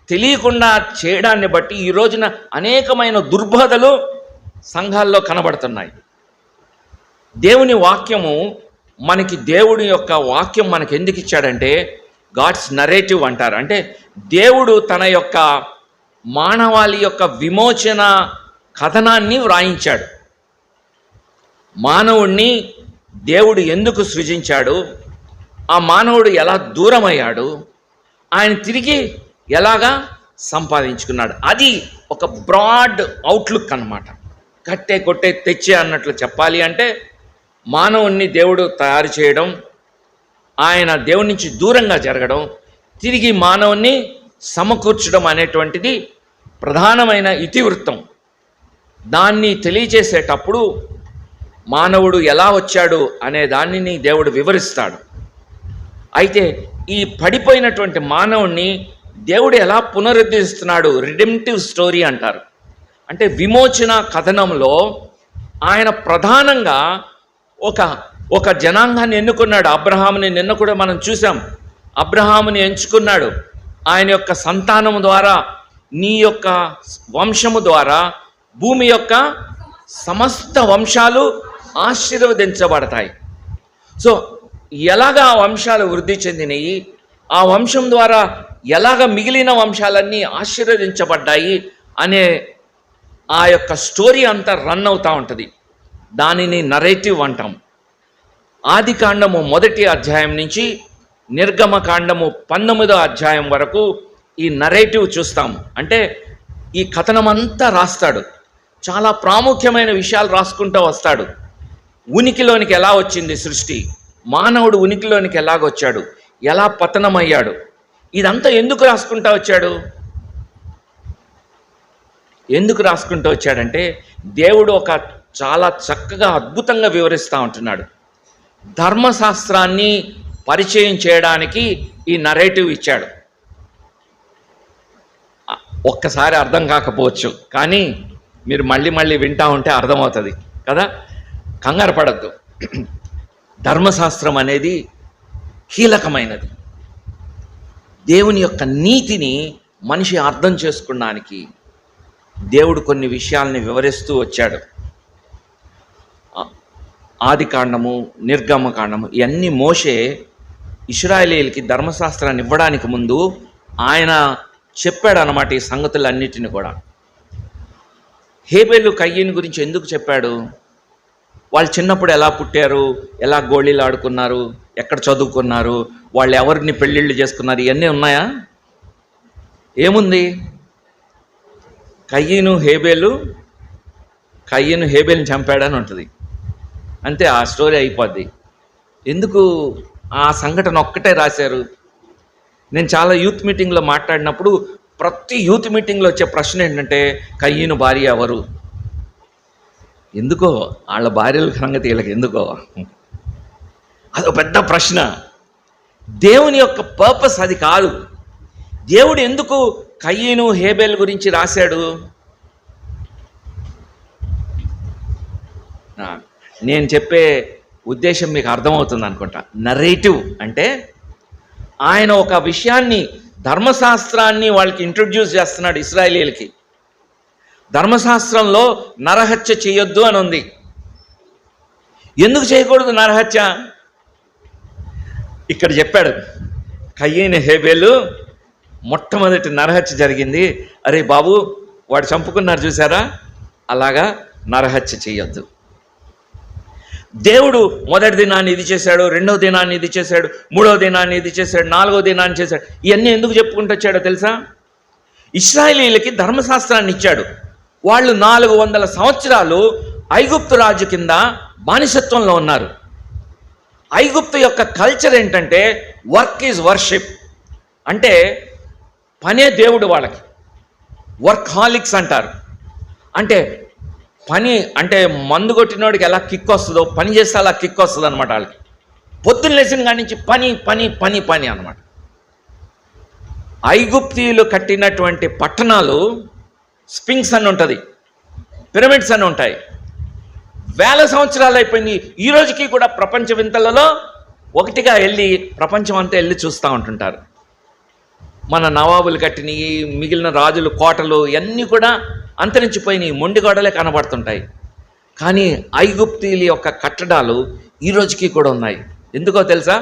తెలియకుండా చేయడాన్ని బట్టి ఈ రోజున అనేకమైన దుర్బోధలు సంఘాల్లో కనబడుతున్నాయి. దేవుని వాక్యము మనకి, దేవుడి యొక్క వాక్యం మనకి ఎందుకు ఇచ్చాడంటే గాడ్స్ నరేటివ్ అంటారు. అంటే దేవుడు తన యొక్క మానవాళి యొక్క విమోచన కథనాన్ని వ్రాయించాడు. మానవుణ్ణి దేవుడు ఎందుకు సృజించాడు, ఆ మానవుడు ఎలా దూరమయ్యాడు, ఆయన తిరిగి ఎలాగా సంపాదించుకున్నాడు, అది ఒక బ్రాడ్ అవుట్లుక్ అన్నమాట. కట్టే కొట్టే తెచ్చే అన్నట్లు చెప్పాలి అంటే మానవుణ్ణి దేవుడు తయారు చేయడం, ఆయన దేవుడి నుంచి దూరంగా జరగడం, తిరిగి మానవుణ్ణి సమకూర్చడం అనేటువంటిది ప్రధానమైన ఇతివృత్తం. దాన్ని తెలియజేసేటప్పుడు మానవుడు ఎలా వచ్చాడు అనే దానిని దేవుడు వివరిస్తాడు. అయితే ఈ పడిపోయినటువంటి మానవుణ్ణి దేవుడు ఎలా పునరుద్ధరిస్తున్నాడు, రిడెంప్టివ్ స్టోరీ అంటారు. అంటే విమోచన కథనంలో ఆయన ప్రధానంగా ఒక జనాంగాన్ని ఎన్నుకున్నాడు. అబ్రహాముని నిన్న కూడా మనం చూసాం. అబ్రహాముని ఎంచుకున్నాడు. ఆయన యొక్క సంతానము ద్వారా, నీ యొక్క వంశము ద్వారా భూమి యొక్క సమస్త వంశాలు ఆశీర్వదించబడతాయి. సో ఎలాగా ఆ వంశాలు వృద్ధి చెందినవి, ఆ వంశం ద్వారా ఎలాగ మిగిలిన వంశాలన్నీ ఆశీర్వదించబడ్డాయి అనే ఆ యొక్క స్టోరీ అంతా రన్ అవుతూ ఉంటుంది. దానిని నరేటివ్ అంటాం. ఆది కాండము 1వ అధ్యాయం నుంచి నిర్గమకాండము 19వ అధ్యాయం వరకు ఈ నరేటివ్ చూస్తాం. అంటే ఈ కథనం అంతా రాస్తాడు. చాలా ప్రాముఖ్యమైన విషయాలు రాసుకుంటూ వస్తాడు. ఉనికిలోనికి ఎలా వచ్చింది సృష్టి, మానవుడు ఉనికిలోనికి ఎలాగొచ్చాడు, ఎలా పతనమయ్యాడు, ఇదంతా ఎందుకు రాసుకుంటూ వచ్చాడు? ఎందుకు రాసుకుంటూ వచ్చాడంటే దేవుడు ఒక చాలా చక్కగా అద్భుతంగా వివరిస్తూ ఉంటున్నాడు. ధర్మశాస్త్రాన్ని పరిచయం చేయడానికి ఈ నరేటివ్ ఇచ్చాడు. ఒక్కసారి అర్థం కాకపోవచ్చు, కానీ మీరు మళ్ళీ వింటూ ఉంటే అర్థమవుతుంది కదా. కంగారు పడద్దు. ధర్మశాస్త్రం అనేది కీలకమైనది. దేవుని యొక్క నీతిని మనిషి అర్థం చేసుకోవడానికి దేవుడు కొన్ని విషయాల్ని వివరిస్తూ వచ్చాడు. ఆది కాండము, నిర్గమకాండము ఇవన్నీ మోషే ఇశ్రాయేలీయులకి ధర్మశాస్త్రాన్ని ఇవ్వడానికి ముందు ఆయన చెప్పాడు అన్నమాట ఈ సంగతులన్నిటిని కూడా. హేబేలు కయ్యను గురించి ఎందుకు చెప్పాడు? వాళ్ళు చిన్నప్పుడు ఎలా పుట్టారు, ఎలా గోళీలు ఆడుకున్నారు, ఎక్కడ చదువుకున్నారు, వాళ్ళు ఎవరిని పెళ్ళిళ్ళు చేసుకున్నారు, ఇవన్నీ ఉన్నాయా? ఏముంది? కయ్యను హేబేలుని చంపాడని ఉంటుంది. అంతే, ఆ స్టోరీ అయిపోద్ది. ఎందుకు ఆ సంఘటన ఒక్కటే రాశారు? నేను చాలా యూత్ మీటింగ్లో మాట్లాడినప్పుడు ప్రతి యూత్ మీటింగ్లో వచ్చే ప్రశ్న ఏంటంటే కయ్యను భార్య ఎవరు? ఎందుకో వాళ్ళ భార్యల సంగతి వీళ్ళకి ఎందుకో అదొక పెద్ద ప్రశ్న. దేవుని యొక్క పర్పస్ అది కాదు. దేవుడు ఎందుకు కయ్యను హేబేల్ గురించి రాశాడు? నేను చెప్పే ఉద్దేశం మీకు అర్థమవుతుంది అనుకుంటా. నరేటివ్ అంటే ఆయన ఒక విషయాన్ని, ధర్మశాస్త్రాన్ని వాళ్ళకి ఇంట్రొడ్యూస్ చేస్తున్నాడు ఇశ్రాయేలీయులకి. ధర్మశాస్త్రంలో నరహత్య చేయొద్దు అని ఉంది. ఎందుకు చేయకూడదు నరహత్య? ఇక్కడ చెప్పాడు, కయ్యను హేబేలు మొట్టమొదటి నరహత్య జరిగింది. అరే బాబు, వాడు చంపుకున్నారు చూసారా, అలాగా నరహత్య చేయొద్దు. దేవుడు మొదటి దినాన్ని ఇది చేశాడు, రెండవ దినాన్ని ఇది చేశాడు, మూడవ దినాన్ని ఇది చేశాడు, నాలుగవ దినాన్ని చేశాడు. ఇవన్నీ ఎందుకు చెప్పుకుంటూ వచ్చాడో తెలుసా? ఇశ్రాయేలీయులకి ధర్మశాస్త్రాన్ని ఇచ్చాడు. వాళ్ళు 400 సంవత్సరాలు ఐగుప్తు రాజు కింద బానిసత్వంలో ఉన్నారు. ఐగుప్తు యొక్క కల్చర్ ఏంటంటే వర్క్ ఈజ్ వర్షిప్, అంటే పనే దేవుడు వాళ్ళకి. వర్క్ హాలిక్స్ అంటారు. అంటే పని అంటే మందు కొట్టినోడికి ఎలా కిక్ వస్తుందో పని చేస్తే అలా కిక్ వస్తుంది అనమాట వాళ్ళకి. పొద్దున్న లేచిన కాడి నుంచి పని పని పని పని అనమాట. ఐగుప్తీయులు కట్టినటువంటి పట్టణాలు స్పింక్స్ అని ఉంటుంది, పిరమిడ్స్ అని ఉంటాయి. 1000 సంవత్సరాలు అయిపోయింది. ఈ రోజుకి కూడా ప్రపంచ వింతలలో ఒకటిగా వెళ్ళి ప్రపంచం అంతా వెళ్ళి చూస్తూ ఉంటుంటారు. మన నవాబులు కట్టినవి, మిగిలిన రాజులు కోటలు ఇవన్నీ కూడా అంతరించిపోయినాయి, మొండి గోడలే కనబడుతుంటాయి. కానీ ఐగుప్తీయుల యొక్క కట్టడాలు ఈ రోజుకి కూడా ఉన్నాయి. ఎందుకో తెలుసా?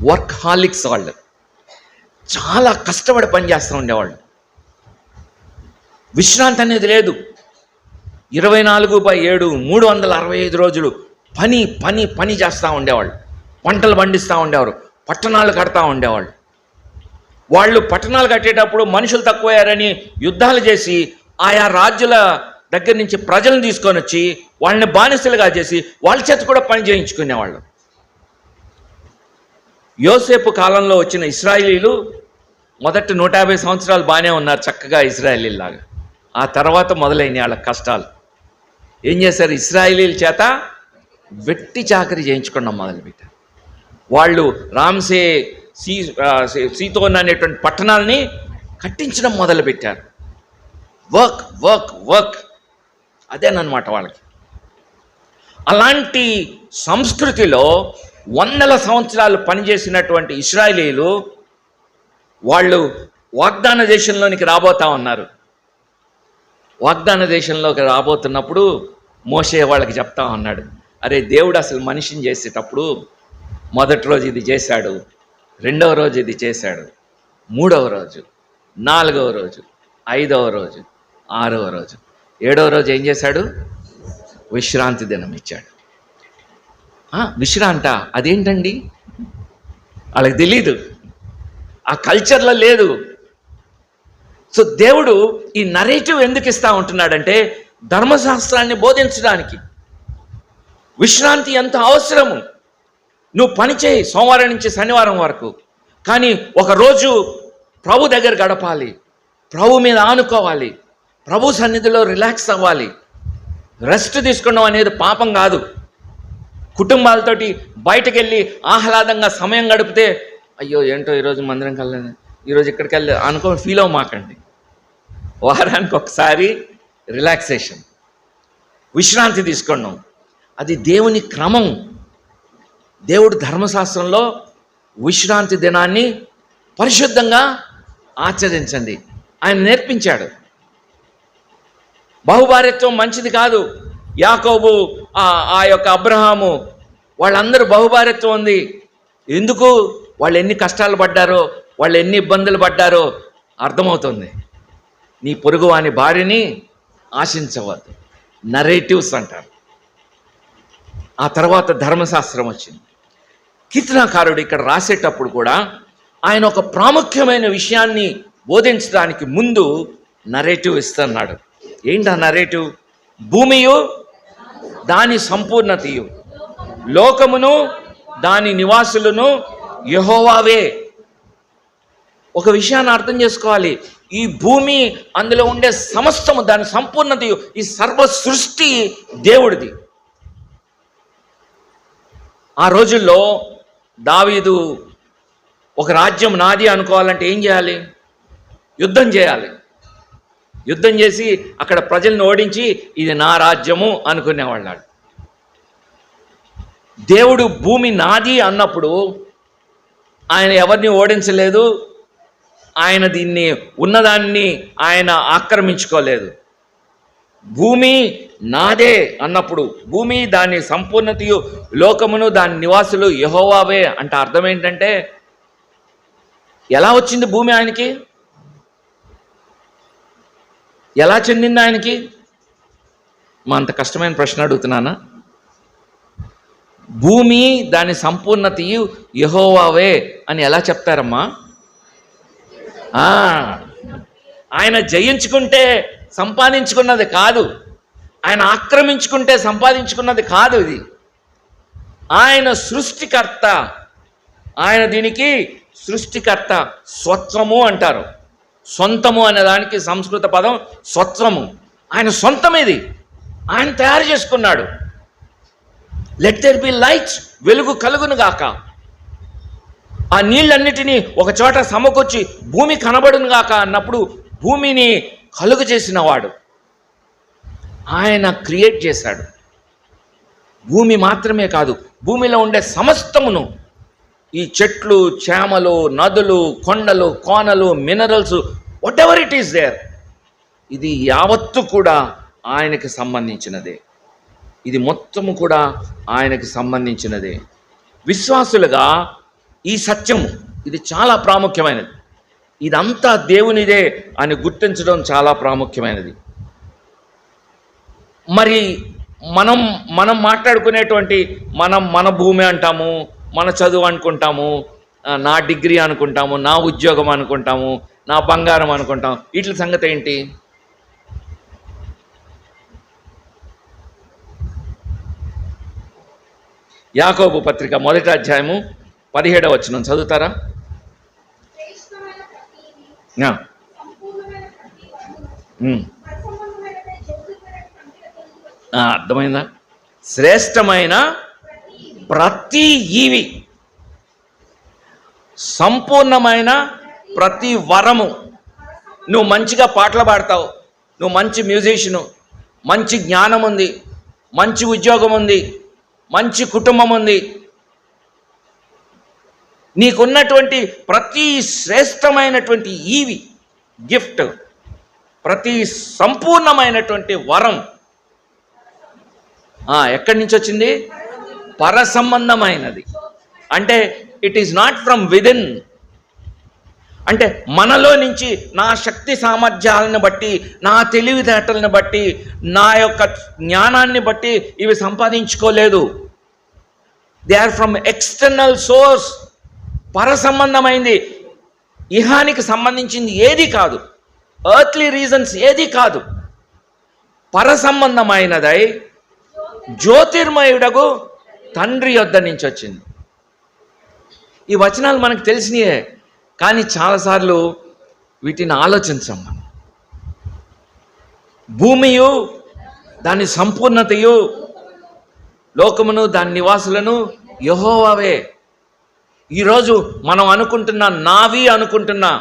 వర్క్ హాలిక్స్. వాళ్ళు చాలా కష్టపడి పనిచేస్తూ ఉండేవాళ్ళు. విశ్రాంతి అనేది లేదు. 24/7 365 రోజులు పని పని పని చేస్తూ ఉండేవాళ్ళు. పంటలు పండిస్తూ ఉండేవారు, పట్టణాలు కడతా ఉండేవాళ్ళు. వాళ్ళు పట్టణాలు కట్టేటప్పుడు మనుషులు తక్కువయ్యారని యుద్ధాలు చేసి ఆయా రాజ్యుల దగ్గర నుంచి ప్రజలను తీసుకొని వచ్చి వాళ్ళని బానిసలుగా చేసి వాళ్ళ చేత కూడా పని చేయించుకునేవాళ్ళు. యోసేపు కాలంలో వచ్చిన ఇశ్రాయేలీలు మొదటి 150 సంవత్సరాలు బాగానే ఉన్నారు, చక్కగా ఇశ్రాయేలీలాగా. ఆ తర్వాత మొదలైన వాళ్ళ కష్టాలు. ఏం చేశారు? ఇశ్రాయేలీల చేత వెట్టి చాకరీ చేయించుకోవడం మొదలుపెట్టారు. వాళ్ళు రామ్సే సీతోన్ అనేటువంటి పట్టణాలని కట్టించడం మొదలుపెట్టారు. వర్క్ వర్క్ వర్క్ అదేనమాట వాళ్ళకి. అలాంటి సంస్కృతిలో 100 సంవత్సరాలు పనిచేసినటువంటి ఇశ్రాయేలీలు వాళ్ళు వాగ్దాన దేశంలోనికి రాబోతా ఉన్నారు. వాగ్దాన దేశంలోకి రాబోతున్నప్పుడు మోషే వాళ్ళకి చెప్తా ఉన్నాడు, అరే దేవుడు అసలు మనిషిని చేసేటప్పుడు మొదటి రోజు ఇది చేశాడు, రెండవ రోజు ఇది చేశాడు, మూడవ రోజు, నాలుగవ రోజు, ఐదవ రోజు, ఆరవ రోజు, ఏడవ రోజు ఏం చేశాడు? విశ్రాంతి దినం ఇచ్చాడు. విశ్రాంత అదేంటండి? వాళ్ళకి తెలీదు, ఆ కల్చర్లో లేదు. సో దేవుడు ఈ నరేటివ్ ఎందుకు ఇస్తూ ఉంటున్నాడంటే ధర్మశాస్త్రాన్ని బోధించడానికి. విశ్రాంతి ఎంత అవసరము. నువ్వు పని చేయి సోమవారం నుంచి శనివారం వరకు, కానీ ఒకరోజు ప్రభు దగ్గర గడపాలి, ప్రభు మీద ఆనుకోవాలి, ప్రభు సన్నిధిలో రిలాక్స్ అవ్వాలి. రెస్ట్ తీసుకోవడం అనేది పాపం కాదు. కుటుంబాలతోటి బయటకు వెళ్ళి ఆహ్లాదంగా సమయం గడిపితే అయ్యో ఏంటో ఈరోజు మందిరం కల్లేదు, ఈరోజు ఇక్కడికి వెళ్ళి అనుకో ఫీల్ అవ్వమాకండి. వారానికి ఒకసారి రిలాక్సేషన్, విశ్రాంతి తీసుకోవడం, అది దేవుని క్రమం. దేవుడు ధర్మశాస్త్రంలో విశ్రాంతి దినాన్ని పరిశుద్ధంగా ఆచరించండి ఆయన నేర్పించాడు. బహుభార్యత్వం మంచిది కాదు. యాకోబు ఆ యొక్క అబ్రహాము వాళ్ళందరూ బహుభార్యత్వం ఉంది. ఎందుకు? వాళ్ళు ఎన్ని కష్టాలు పడ్డారో, వాళ్ళు ఎన్ని ఇబ్బందులు పడ్డారో అర్థమవుతుంది. నీ పొరుగు వాని భార్యని ఆశించవద్దు, నరేటివ్స్ అంటారు. ఆ తర్వాత ధర్మశాస్త్రం వచ్చింది. కీర్తనాకారుడు ఇక్కడ రాసేటప్పుడు కూడా ఆయన ఒక ప్రాముఖ్యమైన విషయాన్ని బోధించడానికి ముందు నరేటివ్ ఇస్తున్నాడు. ఏంటి ఆ నరేటివ్? భూమియు దాని సంపూర్ణతయు, లోకమును దాని నివాసులను యెహోవావే. ఒక విషయాన్ని అర్థం చేసుకోవాలి. ఈ భూమి, అందులో ఉండే సమస్తము, దాని సంపూర్ణతయు, ఈ సర్వ సృష్టి దేవుడిది. ఆ రోజుల్లో దావీదు ఒక రాజ్యం నాది అనుకోవాలంటే ఏం చేయాలి? యుద్ధం చేయాలి. యుద్ధం చేసి అక్కడ ప్రజలను ఓడించి ఇది నా రాజ్యము అనుకునేవాళ్ళు. దేవుడు భూమి నాది అన్నప్పుడు ఆయన ఎవరిని ఓడించలేదు, ఆయన దీన్ని ఉన్నదాన్ని ఆయన ఆక్రమించుకోలేదు. భూమి నాదే అన్నప్పుడు, భూమి దాని సంపూర్ణతయు, లోకమును దాని నివాసులు యెహోవావే అంటే అర్థం ఏంటంటే, ఎలా వచ్చింది భూమి ఆయనకి? ఎలా చెందింది ఆయనకి? మా అంత కష్టమైన ప్రశ్న అడుగుతున్నానా? భూమి దాని సంపూర్ణతయు యెహోవావే అని ఎలా చెప్తారమ్మా? ఆయన జయించుకుంటే సంపాదించుకున్నది కాదు, ఆయన ఆక్రమించుకుంటే సంపాదించుకున్నది కాదు. ఇది ఆయన సృష్టికర్త, ఆయన దీనికి సృష్టికర్త. స్వత్వము అంటారు, సొంతము అనే దానికి సంస్కృత పదం స్వత్వము. ఆయన సొంతం ఇది, ఆయన తయారు చేసుకున్నాడు. లెట్ దేర్ బి లైట్స్, వెలుగు కలుగును గాక. ఆ నీళ్ళన్నిటినీ ఒక చోట సమకూర్చి భూమి కనబడును గాక అన్నప్పుడు భూమిని కలుగు చేసిన వాడు ఆయన క్రియేట్ చేశాడు. భూమి మాత్రమే కాదు, భూమిలో ఉండే సమస్తమును, ఈ చెట్లు, చేమలు, నదులు, కొండలు, కోనలు, minerals, whatever it is there, ఇది యావత్తు కూడా ఆయనకి సంబంధించినదే. ఇది మొత్తము కూడా ఆయనకి సంబంధించినదే. విశ్వాసులుగా ఈ సత్యము, ఇది చాలా ప్రాముఖ్యమైనది. ఇదంతా దేవునిదే అని గుర్తించడం చాలా ప్రాముఖ్యమైనది. మరి మనం మాట్లాడుకునేటువంటి మన భూమి అంటాము, మన చదువు అనుకుంటాము, నా డిగ్రీ అనుకుంటాము, నా ఉద్యోగం అనుకుంటాము, నా బంగారం అనుకుంటాం. వీటి సంగతి ఏంటి? యాకోబు పత్రిక 1వ అధ్యాయము 17వ వచనం చదువుతారా? అర్థమైందా? శ్రేష్టమైన ప్రతి ఈవి, సంపూర్ణమైన ప్రతి వరము. నువ్వు మంచిగా పాటలు పాడతావు, నువ్వు మంచి మ్యూజిషియను, మంచి జ్ఞానం ఉంది, మంచి ఉద్యోగం ఉంది, మంచి కుటుంబం ఉంది, నీకున్నటువంటి ప్రతి శ్రేష్టమైనటువంటి ఈవి గిఫ్ట్, ప్రతి సంపూర్ణమైనటువంటి వరం ఎక్కడి నుంచి వచ్చింది? పర సంబంధమైనది. అంటే it is not from within. అంటే మనలో నుంచి నా శక్తి సామర్థ్యాలను బట్టి, నా తెలివితేటలను బట్టి, నా యొక్క జ్ఞానాన్ని బట్టి ఇవి సంపాదించుకోలేదు. They are from external source. పర సంబంధమైంది, ఇహానికి సంబంధించింది ఏది కాదు, ఎర్త్లీ రీజన్స్ ఏది కాదు. పర సంబంధమైనదై జ్యోతిర్మయుడగు తండ్రి యొద్ద నుంచి వచ్చింది. ఈ వచనాలు మనకు తెలిసినయే, కానీ చాలాసార్లు వీటిని ఆలోచించాం మనం. భూమియు దాని సంపూర్ణతయు, లోకమును దాని నివాసులను యెహోవావే. ఈరోజు మనం అనుకుంటున్నా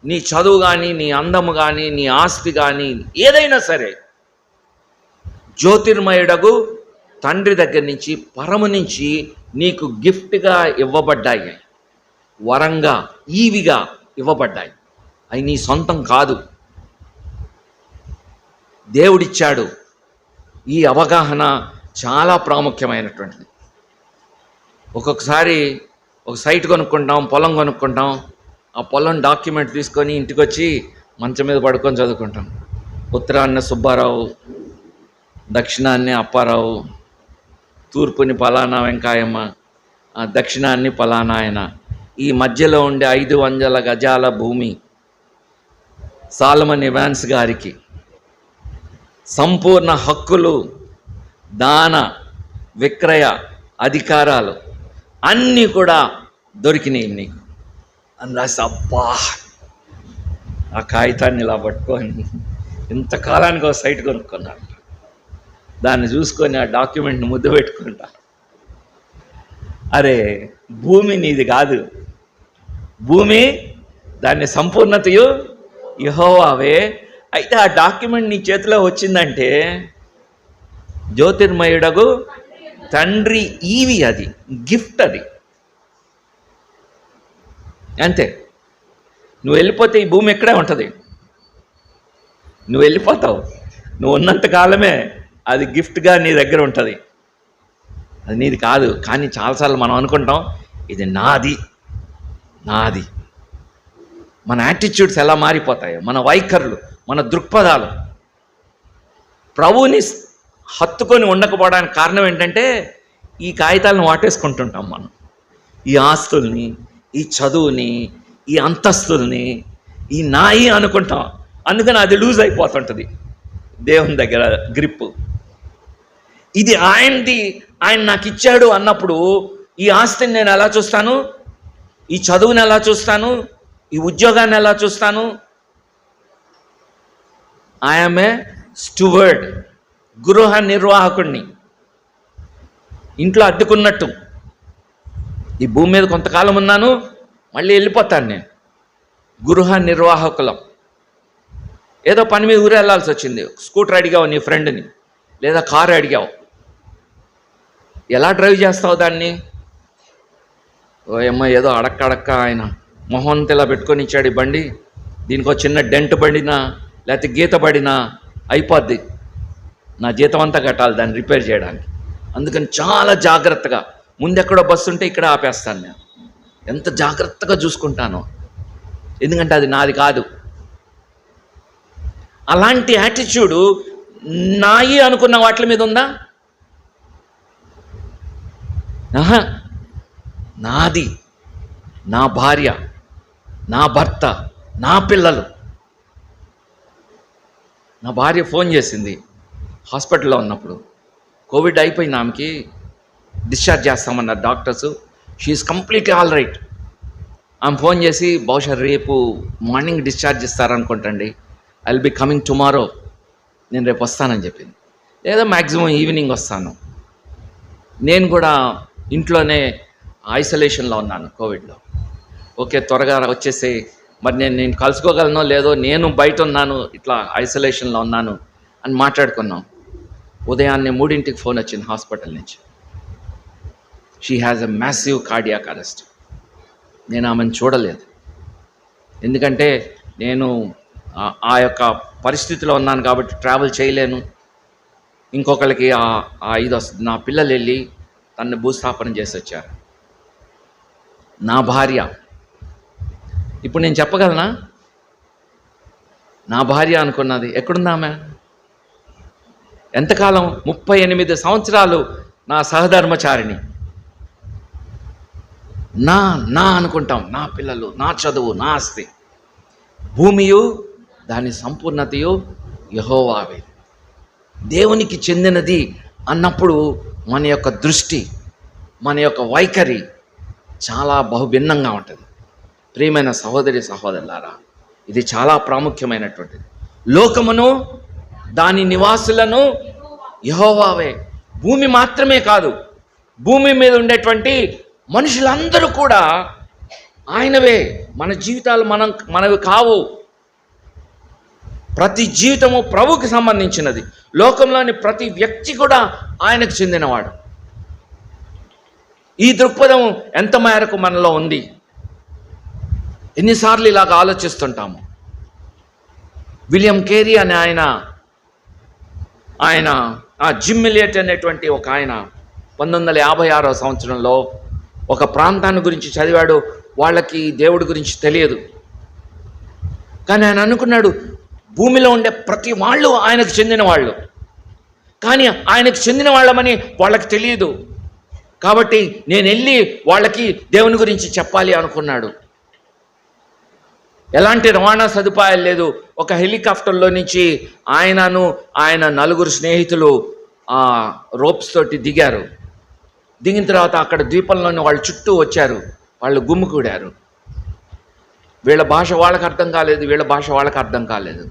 నీ చదువు కానీ, నీ అందము కానీ, నీ ఆస్తి కానీ, ఏదైనా సరే జ్యోతిర్మయుడగు తండ్రి దగ్గర నుంచి, పరము నుంచి నీకు గిఫ్ట్గా ఇవ్వబడ్డాయి, వరంగా, ఈవిగా ఇవ్వబడ్డాయి. అవి నీ సొంతం కాదు, దేవుడిచ్చాడు. ఈ అవగాహన చాలా ప్రాముఖ్యమైనటువంటిది. ఒక్కొక్కసారి ఒక సైట్ కొనుక్కుంటాం, పొలం కొనుక్కుంటాం, ఆ పొలం డాక్యుమెంట్ తీసుకొని ఇంటికి వచ్చి మంచం మీద పడుకొని చదువుకుంటాం. ఉత్తరాన్న సుబ్బారావు, దక్షిణాన్ని అప్పారావు, తూర్పుని పలానా వెంకాయమ్మ, దక్షిణాన్ని పలానా ఆయన. ఈ మధ్యలో ఉండే 500 గజాల భూమి సాలమన్ ఇవాన్స్ గారికి. సంపూర్ణ హక్కులు, దాన విక్రయ అధికారాలు అన్నీ కూడా దొరికినాయి నీకు అని రాసి, అబ్బా ఆ కాగితాన్ని ఇలా పట్టుకొని ఇంతకాలానికి ఒక సైట్ కొనుక్కున్నాను. దాన్ని చూసుకొని ఆ డాక్యుమెంట్ని ముద్దు పెట్టుకుంటా. అరే, భూమి నీది కాదు, భూమి దాన్ని సంపూర్ణతయు యెహోవావే. అయితే ఆ డాక్యుమెంట్ నీ చేతిలో వచ్చిందంటే జ్యోతిర్మయుడగు తండ్రి ఈవి, అది గిఫ్ట్, అది అంతే. నువ్వు వెళ్ళిపోతే ఈ భూమి ఎక్కడే ఉంటుంది, నువ్వు వెళ్ళిపోతావు. నువ్వు ఉన్నంత కాలమే అది గిఫ్ట్గా నీ దగ్గర ఉంటుంది, అది నీది కాదు. కానీ చాలాసార్లు మనం అనుకుంటాం ఇది నాది నాది. మన యాటిట్యూడ్స్ ఎలా మారిపోతాయో, మన వైఖరులు, మన దృక్పథాలు. ప్రభువుని హత్తుకొని ఉండకపోవడానికి కారణం ఏంటంటే ఈ కాగితాలను వాటేసుకుంటుంటాం మనం. ఈ ఆస్తుల్ని, ఈ చదువుని, ఈ అంతస్తుల్ని, ఈ నాయి అనుకుంటాం. అందుకని అది లూజ్ అయిపోతుంటుంది. దేవుని దగ్గర గ్రిప్పు. ఇది ఆయనది, ఆయన నాకు ఇచ్చాడు అన్నప్పుడు ఈ ఆస్తిని నేను ఎలా చూస్తాను, ఈ చదువుని ఎలా చూస్తాను, ఈ ఉద్యోగాన్ని ఎలా చూస్తాను? ఐఎమ్ ఏ స్టూవర్డ్, గృహ నిర్వాహకుడిని. ఇంట్లో అడ్డుకున్నట్టు ఈ భూమి మీద కొంతకాలం ఉన్నాను, మళ్ళీ వెళ్ళిపోతాను. నేను గృహ నిర్వాహకులం. ఏదో పని మీద ఊరు వెళ్ళాల్సి వచ్చింది, స్కూటర్ అడిగావు నీ ఫ్రెండ్ని, లేదా కారు అడిగావు, ఎలా డ్రైవ్ చేస్తావు దాన్ని? ఓయమ్మ ఏదో అడక్క ఆయన మొహంతెలా పెట్టుకొని ఇచ్చాడు ఈ బండి, దీనికి ఒక చిన్న డెంట్ పడినా లేకపోతే గీత పడినా అయిపోద్ది, నా జీతం అంతా కట్టాలి దాన్ని రిపేర్ చేయడానికి. అందుకని చాలా జాగ్రత్తగా, ముందెక్కడో బస్సు ఉంటే ఇక్కడ ఆపేస్తాను నేను, ఎంత జాగ్రత్తగా చూసుకుంటాను, ఎందుకంటే అది నాది కాదు. అలాంటి యాటిట్యూడు నాయి అనుకున్న వాటి మీద ఉందా? నాది, నా భార్య, నా భర్త, నా పిల్లలు. నా భార్య ఫోన్ చేసింది హాస్పిటల్లో ఉన్నప్పుడు, కోవిడ్ అయిపోయింది, ఆమెకి డిశ్చార్జ్ చేస్తామన్నారు doctors, she is completely all right. ఆమె ఫోన్ చేసి బహుశా రేపు మార్నింగ్ డిశ్చార్జ్ ఇస్తారనుకుంటండి, I will be coming tomorrow, నేను రేపు వస్తానని చెప్పింది. లేదా మ్యాక్సిమం ఈవినింగ్ వస్తాను. నేను కూడా ఇంట్లోనే ఐసోలేషన్లో ఉన్నాను కోవిడ్లో. ఓకే త్వరగా వచ్చేసి, మరి నేను కలుసుకోగలనో లేదో, నేను బయట ఉన్నాను, ఇట్లా ఐసోలేషన్లో ఉన్నాను అని మాట్లాడుకున్నాం. ఉదయాన్నే 3 ఫోన్ వచ్చింది హాస్పిటల్ నుంచి, she has a massive cardiac arrest. నేను ఆమెను చూడలేదు, ఎందుకంటే నేను ఆ యొక్క పరిస్థితిలో ఉన్నాను కాబట్టి ట్రావెల్ చేయలేను. ఇంకొకరికి ఇది వస్తుంది. నా పిల్లలు వెళ్ళి తనని భూస్థాపన చేసి వచ్చారు. నా భార్య, ఇప్పుడు నేను చెప్పగలనా? నా భార్య అనుకున్నది ఎక్కడుంది ఆమె? ఎంతకాలం? 38 సంవత్సరాలు నా సహధర్మచారిణి. నా అనుకుంటాం, నా పిల్లలు, నా చదువు, నా ఆస్తి. భూమియు దాని సంపూర్ణతయు యెహోవావే, దేవునికి చెందినది అన్నప్పుడు మన యొక్క దృష్టి, మన యొక్క వైఖరి చాలా బహుభిన్నంగా ఉంటుంది. ప్రియమైన సహోదరి సహోదరులారా, ఇది చాలా ప్రాముఖ్యమైనటువంటిది. లోకమును దాని నివాసులను యెహోవావే. భూమి మాత్రమే కాదు, భూమి మీద ఉండేటువంటి మనుషులందరూ కూడా ఆయనవే. మన జీవితాలు మనవి కావు. ప్రతి జీవితము ప్రభువుకి సంబంధించినది. లోకంలోని ప్రతి వ్యక్తి కూడా ఆయనకు చెందినవాడు. ఈ దృక్పథం ఎంత మేరకు మనలో ఉంది? ఎన్నిసార్లు ఇలాగ ఆలోచిస్తుంటాము. విలియం కేరీ అనే ఆయన జిమ్ ఎలియట్ అనేటువంటి ఒక ఆయన 1956వ సంవత్సరంలో ఒక ప్రాంతాన్ని గురించి చదివాడు. వాళ్ళకి దేవుడి గురించి తెలియదు, కానీ ఆయన అనుకున్నాడు, భూమిలో ఉండే ప్రతి వాళ్ళు ఆయనకు చెందిన వాళ్ళు, కానీ ఆయనకు చెందిన వాళ్ళమని వాళ్ళకి తెలియదు. కాబట్టి నేను వెళ్ళి వాళ్ళకి దేవుని గురించి చెప్పాలి అనుకున్నాడు. ఎలాంటి రవాణా సదుపాయాలు లేదు. ఒక హెలికాప్టర్లో నుంచి ఆయన 4 స్నేహితులు రోప్స్ తోటి దిగారు. దిగిన తర్వాత అక్కడ ద్వీపంలోని వాళ్ళు చుట్టూ వచ్చారు, వాళ్ళు గుమ్మికూడారు. వీళ్ళ భాష వాళ్ళకి అర్థం కాలేదు, వీళ్ళ భాష వాళ్ళకి అర్థం కాలేదు.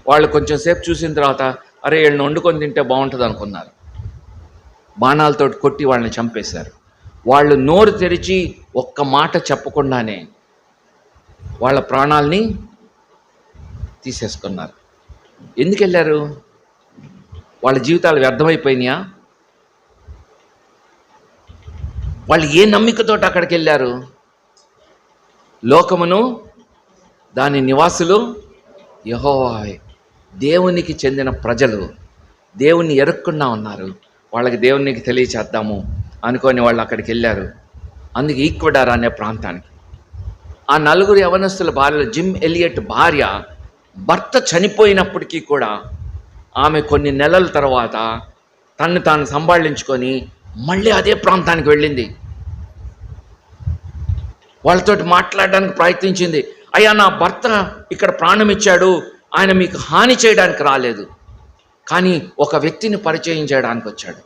వాళ్ళు కొంచెం సేపు చూసిన తర్వాత, అరే వీళ్ళని వండుకొని తింటే బాగుంటుంది అనుకున్నారు. బాణాలతో కొట్టి వాళ్ళని చంపేశారు. వాళ్ళు నోరు తెరిచి ఒక్క మాట చెప్పకుండానే వాళ్ళ ప్రాణాలని తీసేసుకున్నారు. ఎందుకు వెళ్ళారు? వాళ్ళ జీవితాలు వ్యర్థమైపోయినాయా? వాళ్ళు ఏ నమ్మికతోటి అక్కడికి వెళ్ళారు? లోకమును దాని నివాసులు యెహోవావే. దేవునికి చెందిన ప్రజలు దేవుణ్ణి ఎరుక్కుండా ఉన్నారు. వాళ్ళకి దేవునికి తెలియచేద్దాము అనుకొని వాళ్ళు అక్కడికి వెళ్ళారు. అందుకే ఈక్వెడార్ అనే ప్రాంతానికి. ఆ 4 యవనస్తుల భార్యలు, జిమ్ ఎలియట్ భార్య భర్త చనిపోయినప్పటికీ కూడా ఆమె కొన్ని నెలల తర్వాత తన్ను తాను సంభాళించుకొని మళ్ళీ అదే ప్రాంతానికి వెళ్ళింది. వాళ్ళతోటి మాట్లాడడానికి ప్రయత్నించింది. అయ్యా, నా భర్త ఇక్కడ ప్రాణం ఇచ్చాడు, ఆయన మీకు హాని చేయడానికి రాలేదు, కానీ ఒక వ్యక్తిని పరిచయం చేయడానికి వచ్చాడు.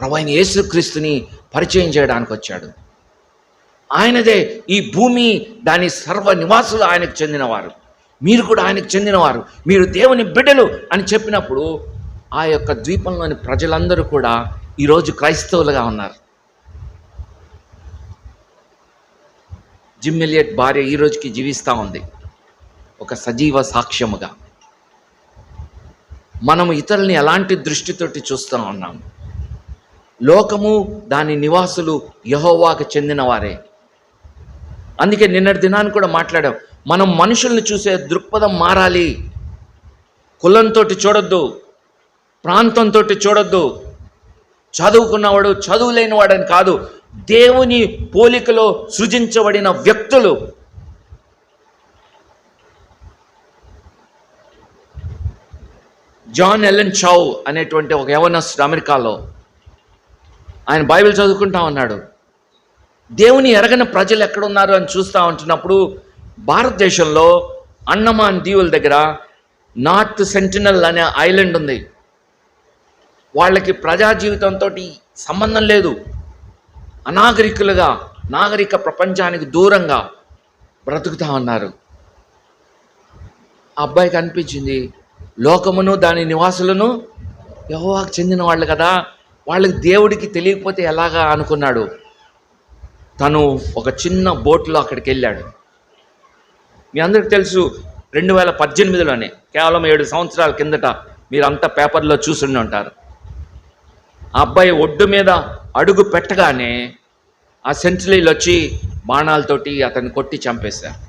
ప్రభువైన యేసుక్రీస్తుని పరిచయం చేయడానికి వచ్చాడు. ఆయనదే ఈ భూమి, దాని సర్వ నివాసులు ఆయనకు చెందినవారు. మీరు కూడా ఆయనకు చెందినవారు, మీరు దేవుని బిడ్డలు అని చెప్పినప్పుడు ఆ యొక్క ద్వీపంలోని ప్రజలందరూ కూడా ఈరోజు క్రైస్తవులుగా ఉన్నారు. జిమ్ ఎలియట్ భార్య ఈ రోజుకి జీవిస్తూ ఉంది, ఒక సజీవ సాక్ష్యముగా. మనము ఇతరుల్ని ఎలాంటి దృష్టితోటి చూస్తూ ఉన్నాము? లోకము, దాని నివాసులు యెహోవాకు చెందిన వారే. అందుకే నిన్నటి దినాన్ని కూడా మాట్లాడాం, మనం మనుషుల్ని చూసే దృక్పథం మారాలి. కులంతో చూడొద్దు, ప్రాంతంతో చూడొద్దు, చదువుకున్నవాడు చదువు లేనివాడని కాదు, దేవుని పోలికలో సృజించబడిన వ్యక్తులు. జాన్ ఎలెన్ చౌ అనేటువంటి ఒక యవనస్తుడు అమెరికాలో, ఆయన బైబిల్ చదువుకుంటా ఉన్నాడు. దేవుని ఎరగని ప్రజలు ఎక్కడున్నారు అని చూస్తూ ఉంటున్నప్పుడు భారతదేశంలో అండమాన్ దీవుల దగ్గర నార్త్ సెంటినల్ అనే ఐలాండ్ ఉంది. వాళ్ళకి ప్రజా జీవితంతో సంబంధం లేదు, అనాగరికులుగా నాగరిక ప్రపంచానికి దూరంగా బ్రతుకుతా ఉన్నారు. ఆ అబ్బాయికి అనిపించింది, లోకమును దాని నివాసులను యెహోవాకు చెందిన వాళ్ళు కదా, వాళ్ళకి దేవుడికి తెలియకపోతే ఎలాగా అనుకున్నాడు. తను ఒక చిన్న బోట్లో అక్కడికి వెళ్ళాడు. మీ అందరికి తెలుసు, 2018లోనే, కేవలం 7 సంవత్సరాల కిందట, మీరంతా పేపర్లో చూసుండి ఉంటారు. ఆ అబ్బాయి ఒడ్డు మీద అడుగు పెట్టగానే ఆ సెంట్రీలు వచ్చి బాణాలతోటి అతన్ని కొట్టి చంపేశారు.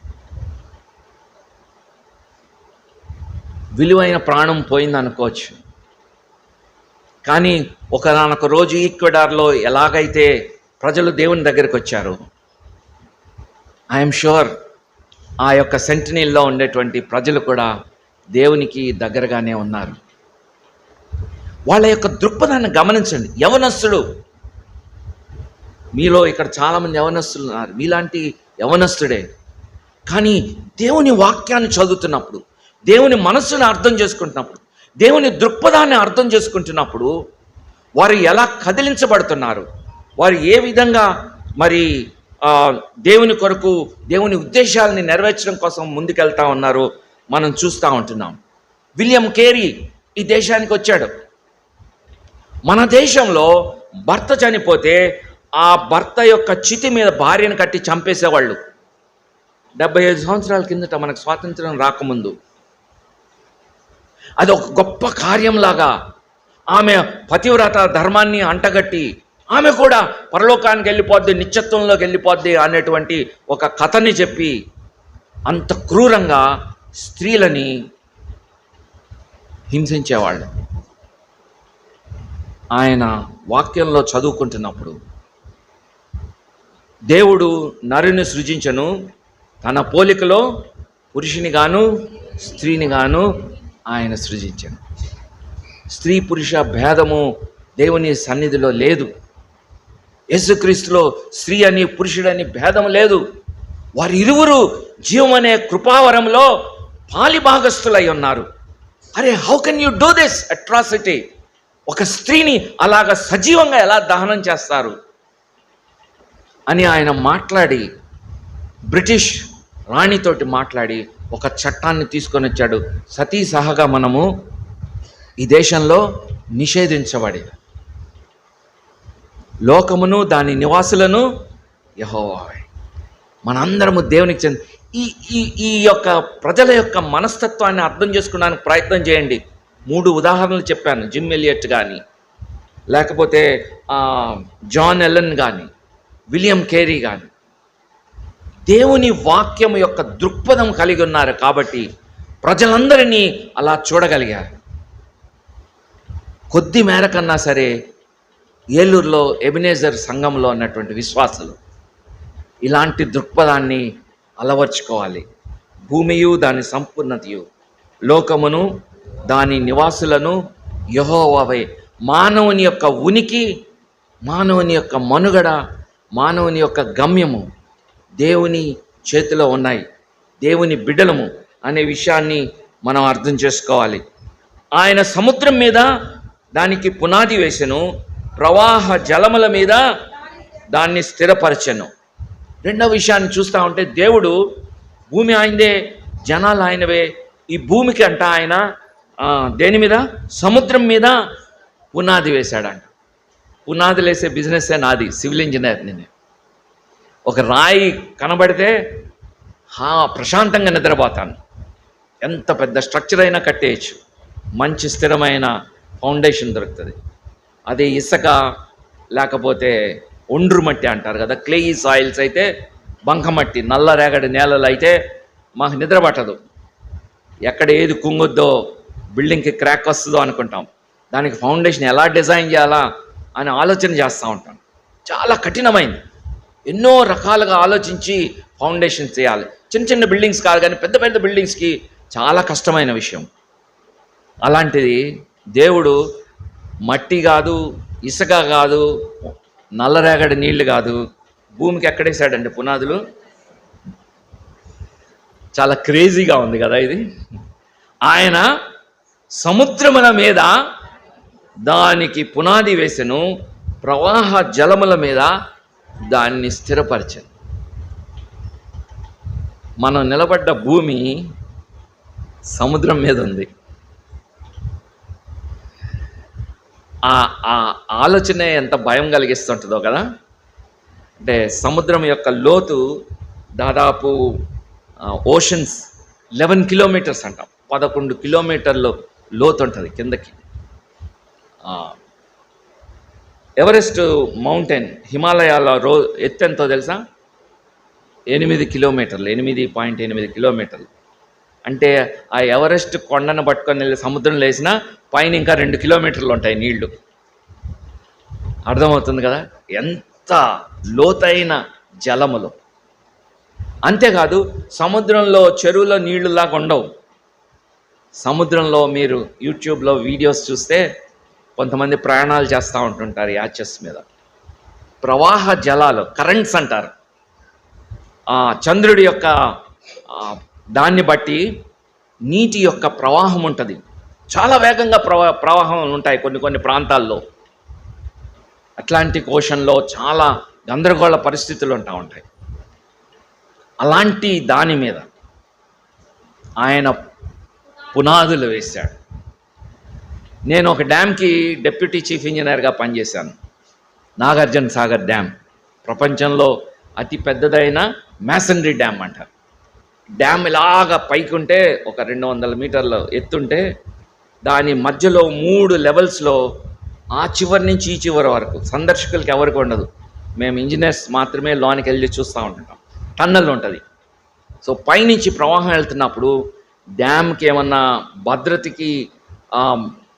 విలువైన ప్రాణం పోయింది అనుకోవచ్చు, కానీ ఒకనొక రోజు ఈక్వెడార్లో ఎలాగైతే ప్రజలు దేవుని దగ్గరికి వచ్చారు, ఐఎమ్ షూర్ ఆ యొక్క సెంటినీల్లో ఉండేటువంటి ప్రజలు కూడా దేవునికి దగ్గరగానే ఉన్నారు. వాళ్ళ యొక్క దృక్పథాన్ని గమనించండి. యవనస్తుడు, మీలో ఇక్కడ చాలామంది యవనస్తులు ఉన్నారు, మీలాంటి యవనస్తుడే. కానీ దేవుని వాక్యాన్ని చదువుతున్నప్పుడు, దేవుని మనస్సును అర్థం చేసుకుంటున్నప్పుడు, దేవుని దృక్పథాన్ని అర్థం చేసుకుంటున్నప్పుడు వారు ఎలా కదిలించబడుతున్నారు, వారు ఏ విధంగా మరి దేవుని కొరకు, దేవుని ఉద్దేశాలని నెరవేర్చడం కోసం ముందుకెళ్తా ఉన్నారో మనం చూస్తూ ఉంటున్నాం. విలియం కేరీ ఈ దేశానికి వచ్చాడు. మన దేశంలో భర్త చనిపోతే ఆ భర్త యొక్క చితి మీద భార్యను కట్టి చంపేసేవాళ్ళు. 75 సంవత్సరాల కిందట, మనకు స్వాతంత్రం రాకముందు. అది ఒక గొప్ప కార్యంలాగా ఆమె పతివ్రత ధర్మాన్ని అంటగట్టి ఆమె కూడా పరలోకానికి వెళ్ళిపోద్ది, నిత్యత్వంలోకి వెళ్ళిపోద్ది అనేటువంటి ఒక కథని చెప్పి అంత క్రూరంగా స్త్రీలని హింసించేవాళ్ళు. ఆయన వాక్యంలో చదువుకుంటున్నప్పుడు, దేవుడు నరుని సృజించను, తన పోలికలో పురుషుని గాను స్త్రీని గాను ఆయన సృజించను. స్త్రీ పురుష భేదము దేవుని సన్నిధిలో లేదు. యేసుక్రీస్తులో స్త్రీ అని పురుషుడని భేదం లేదు. వారి ఇరువురు జీవమనే కృపావరంలో పాలిభాగస్తులై ఉన్నారు. అరే, how can you do this atrocity? ఒక స్త్రీని అలాగ సజీవంగా ఎలా దహనం చేస్తారు అని ఆయన మాట్లాడి, బ్రిటిష్ రాణితోటి మాట్లాడి ఒక చట్టాన్ని తీసుకొని వచ్చాడు. సతీ సహగా మనము ఈ దేశంలో నిషేధించబడి, లోకమును దాని నివాసులను యెహోవావే. మనందరము దేవునికి చెంది ఈ యొక్క ప్రజల యొక్క మనస్తత్వాన్ని అర్థం చేసుకోవడానికి ప్రయత్నం చేయండి. 3 ఉదాహరణలు చెప్పాను. జిమ్ ఎలియట్ కానీ, లేకపోతే జాన్ ఎలెన్ కానీ, విలియం కేరీ కానీ, దేవుని వాక్యం యొక్క దృక్పథం కలిగి ఉన్నారు కాబట్టి ప్రజలందరినీ అలా చూడగలిగారు. కొద్ది మేరకన్నా సరే ఏలూరులో ఎబినేజర్ సంఘంలో ఉన్నటువంటి విశ్వాసులు ఇలాంటి దృక్పథాన్ని అలవర్చుకోవాలి. భూమియు దాని సంపూర్ణతయు, లోకమును దాని నివాసులను యెహోవావే. మానవుని యొక్క ఉనికి, మానవుని యొక్క మనుగడ, మానవుని యొక్క గమ్యము దేవుని చేతిలో ఉన్నాయి. దేవుని బిడ్డలము అనే విషయాన్ని మనం అర్థం చేసుకోవాలి. ఆయన సముద్రం మీద దానికి పునాది వేసెను, ప్రవాహ జలముల మీద దాన్ని స్థిరపరచెను. రెండవ విషయాన్ని చూస్తూ ఉంటే దేవుడు భూమి ఆయనదే, జనాలు ఆయనవే. ఈ భూమికి అంట ఆయన దేని మీద? సముద్రం మీద పునాది వేశాడంట. పునాదులు వేసే బిజినెస్సే నాది, సివిల్ ఇంజనీర్ నేను. ఒక రాయి కనబడితే ప్రశాంతంగా నిద్రపోతాను. ఎంత పెద్ద స్ట్రక్చర్ అయినా కట్టేయచ్చు, మంచి స్థిరమైన ఫౌండేషన్ దొరుకుతుంది. అదే ఇసుక లేకపోతే ఒండ్రు మట్టి అంటారు కదా, క్లేయి సాయిల్స్ అయితే, బంకమట్టి నల్ల రేగడి నేలలు అయితే మాకు నిద్ర పట్టదు. ఎక్కడ ఏది కుంగుద్దో, బిల్డింగ్కి క్రాక్ వస్తుందో అనుకుంటాం. దానికి ఫౌండేషన్ ఎలా డిజైన్ చేయాలా అని ఆలోచన చేస్తూ ఉంటాం. చాలా కఠినమైంది, ఎన్నో రకాలుగా ఆలోచించి ఫౌండేషన్ చేయాలి. చిన్న చిన్న బిల్డింగ్స్ కాదు కానీ పెద్ద పెద్ద బిల్డింగ్స్కి చాలా కష్టమైన విషయం. అలాంటిది దేవుడు మట్టి కాదు, ఇసుక కాదు, నల్లరేగడి నీళ్లు కాదు, భూమికి ఎక్కడేసాడండి పునాదులు. చాలా క్రేజీగా ఉంది కదా ఇది. ఆయన సముద్రముల మీద దానికి పునాది వేసెను, ప్రవాహ జలముల మీద దాన్ని స్థిరపరచెను. మనం నిలబడ్డ భూమి సముద్రం మీద ఉంది. ఆ ఆలోచనే ఎంత భయం కలిగిస్తుంటుందో కదా. అంటే సముద్రం యొక్క లోతు దాదాపు ఓషన్స్ 11 కిలోమీటర్స్ అంటాం, 11 కిలోమీటర్లు లోతు ఉంటుంది కిందకి. ఎవరెస్ట్ మౌంటైన్ హిమాలయాల ఎత్తు ఎంతో తెలుసా? 8 కిలోమీటర్లు, 8.8 కిలోమీటర్లు. అంటే ఆ ఎవరెస్ట్ కొండను పట్టుకొని వెళ్ళి సముద్రంలో వేసినా పైన ఇంకా 2 కిలోమీటర్లు ఉంటాయి నీళ్లు. అర్థమవుతుంది కదా ఎంత లోతైన జలములు. అంతేకాదు సముద్రంలో చెరువులో నీళ్లులాగా ఉండవు. సముద్రంలో మీరు యూట్యూబ్లో వీడియోస్ చూస్తే కొంతమంది ప్రయాణాలు చేస్తూ ఉంటుంటారు యాచెస్ మీద. ప్రవాహ జలాలు, కరెంట్స్ అంటారు. చంద్రుడి యొక్క దాన్ని బట్టి నీటి యొక్క ప్రవాహం ఉంటుంది. చాలా వేగంగా ప్రవాహం ఉంటాయి కొన్ని ప్రాంతాల్లో. అట్లాంటిక్ ఓషన్లో చాలా గందరగోళ పరిస్థితులు ఉంటాయి. అలాంటి దాని మీద ఆయన పునాదులు వేశాడు. నేను ఒక డ్యామ్కి డెప్యూటీ చీఫ్ ఇంజనీర్గా పనిచేశాను. నాగార్జున సాగర్ డ్యామ్ ప్రపంచంలో అతి పెద్దదైన మ్యాసనరీ డ్యామ్ అంటారు. డ్యామ్ ఇలాగా పైకి ఉంటే ఒక 200 మీటర్ల ఎత్తుంటే దాని మధ్యలో 3 లెవెల్స్లో ఆ చివరి నుంచి ఈ చివరి వరకు సందర్శకులకి ఎవరికి ఉండదు. మేము ఇంజనీర్స్ మాత్రమే లోనికి వెళ్ళి చూస్తూ ఉంటాం. టన్నల్ ఉంటుంది. సో పైనుంచి ప్రవాహం వెళ్తున్నప్పుడు డ్యామ్కి ఏమన్నా భద్రతకి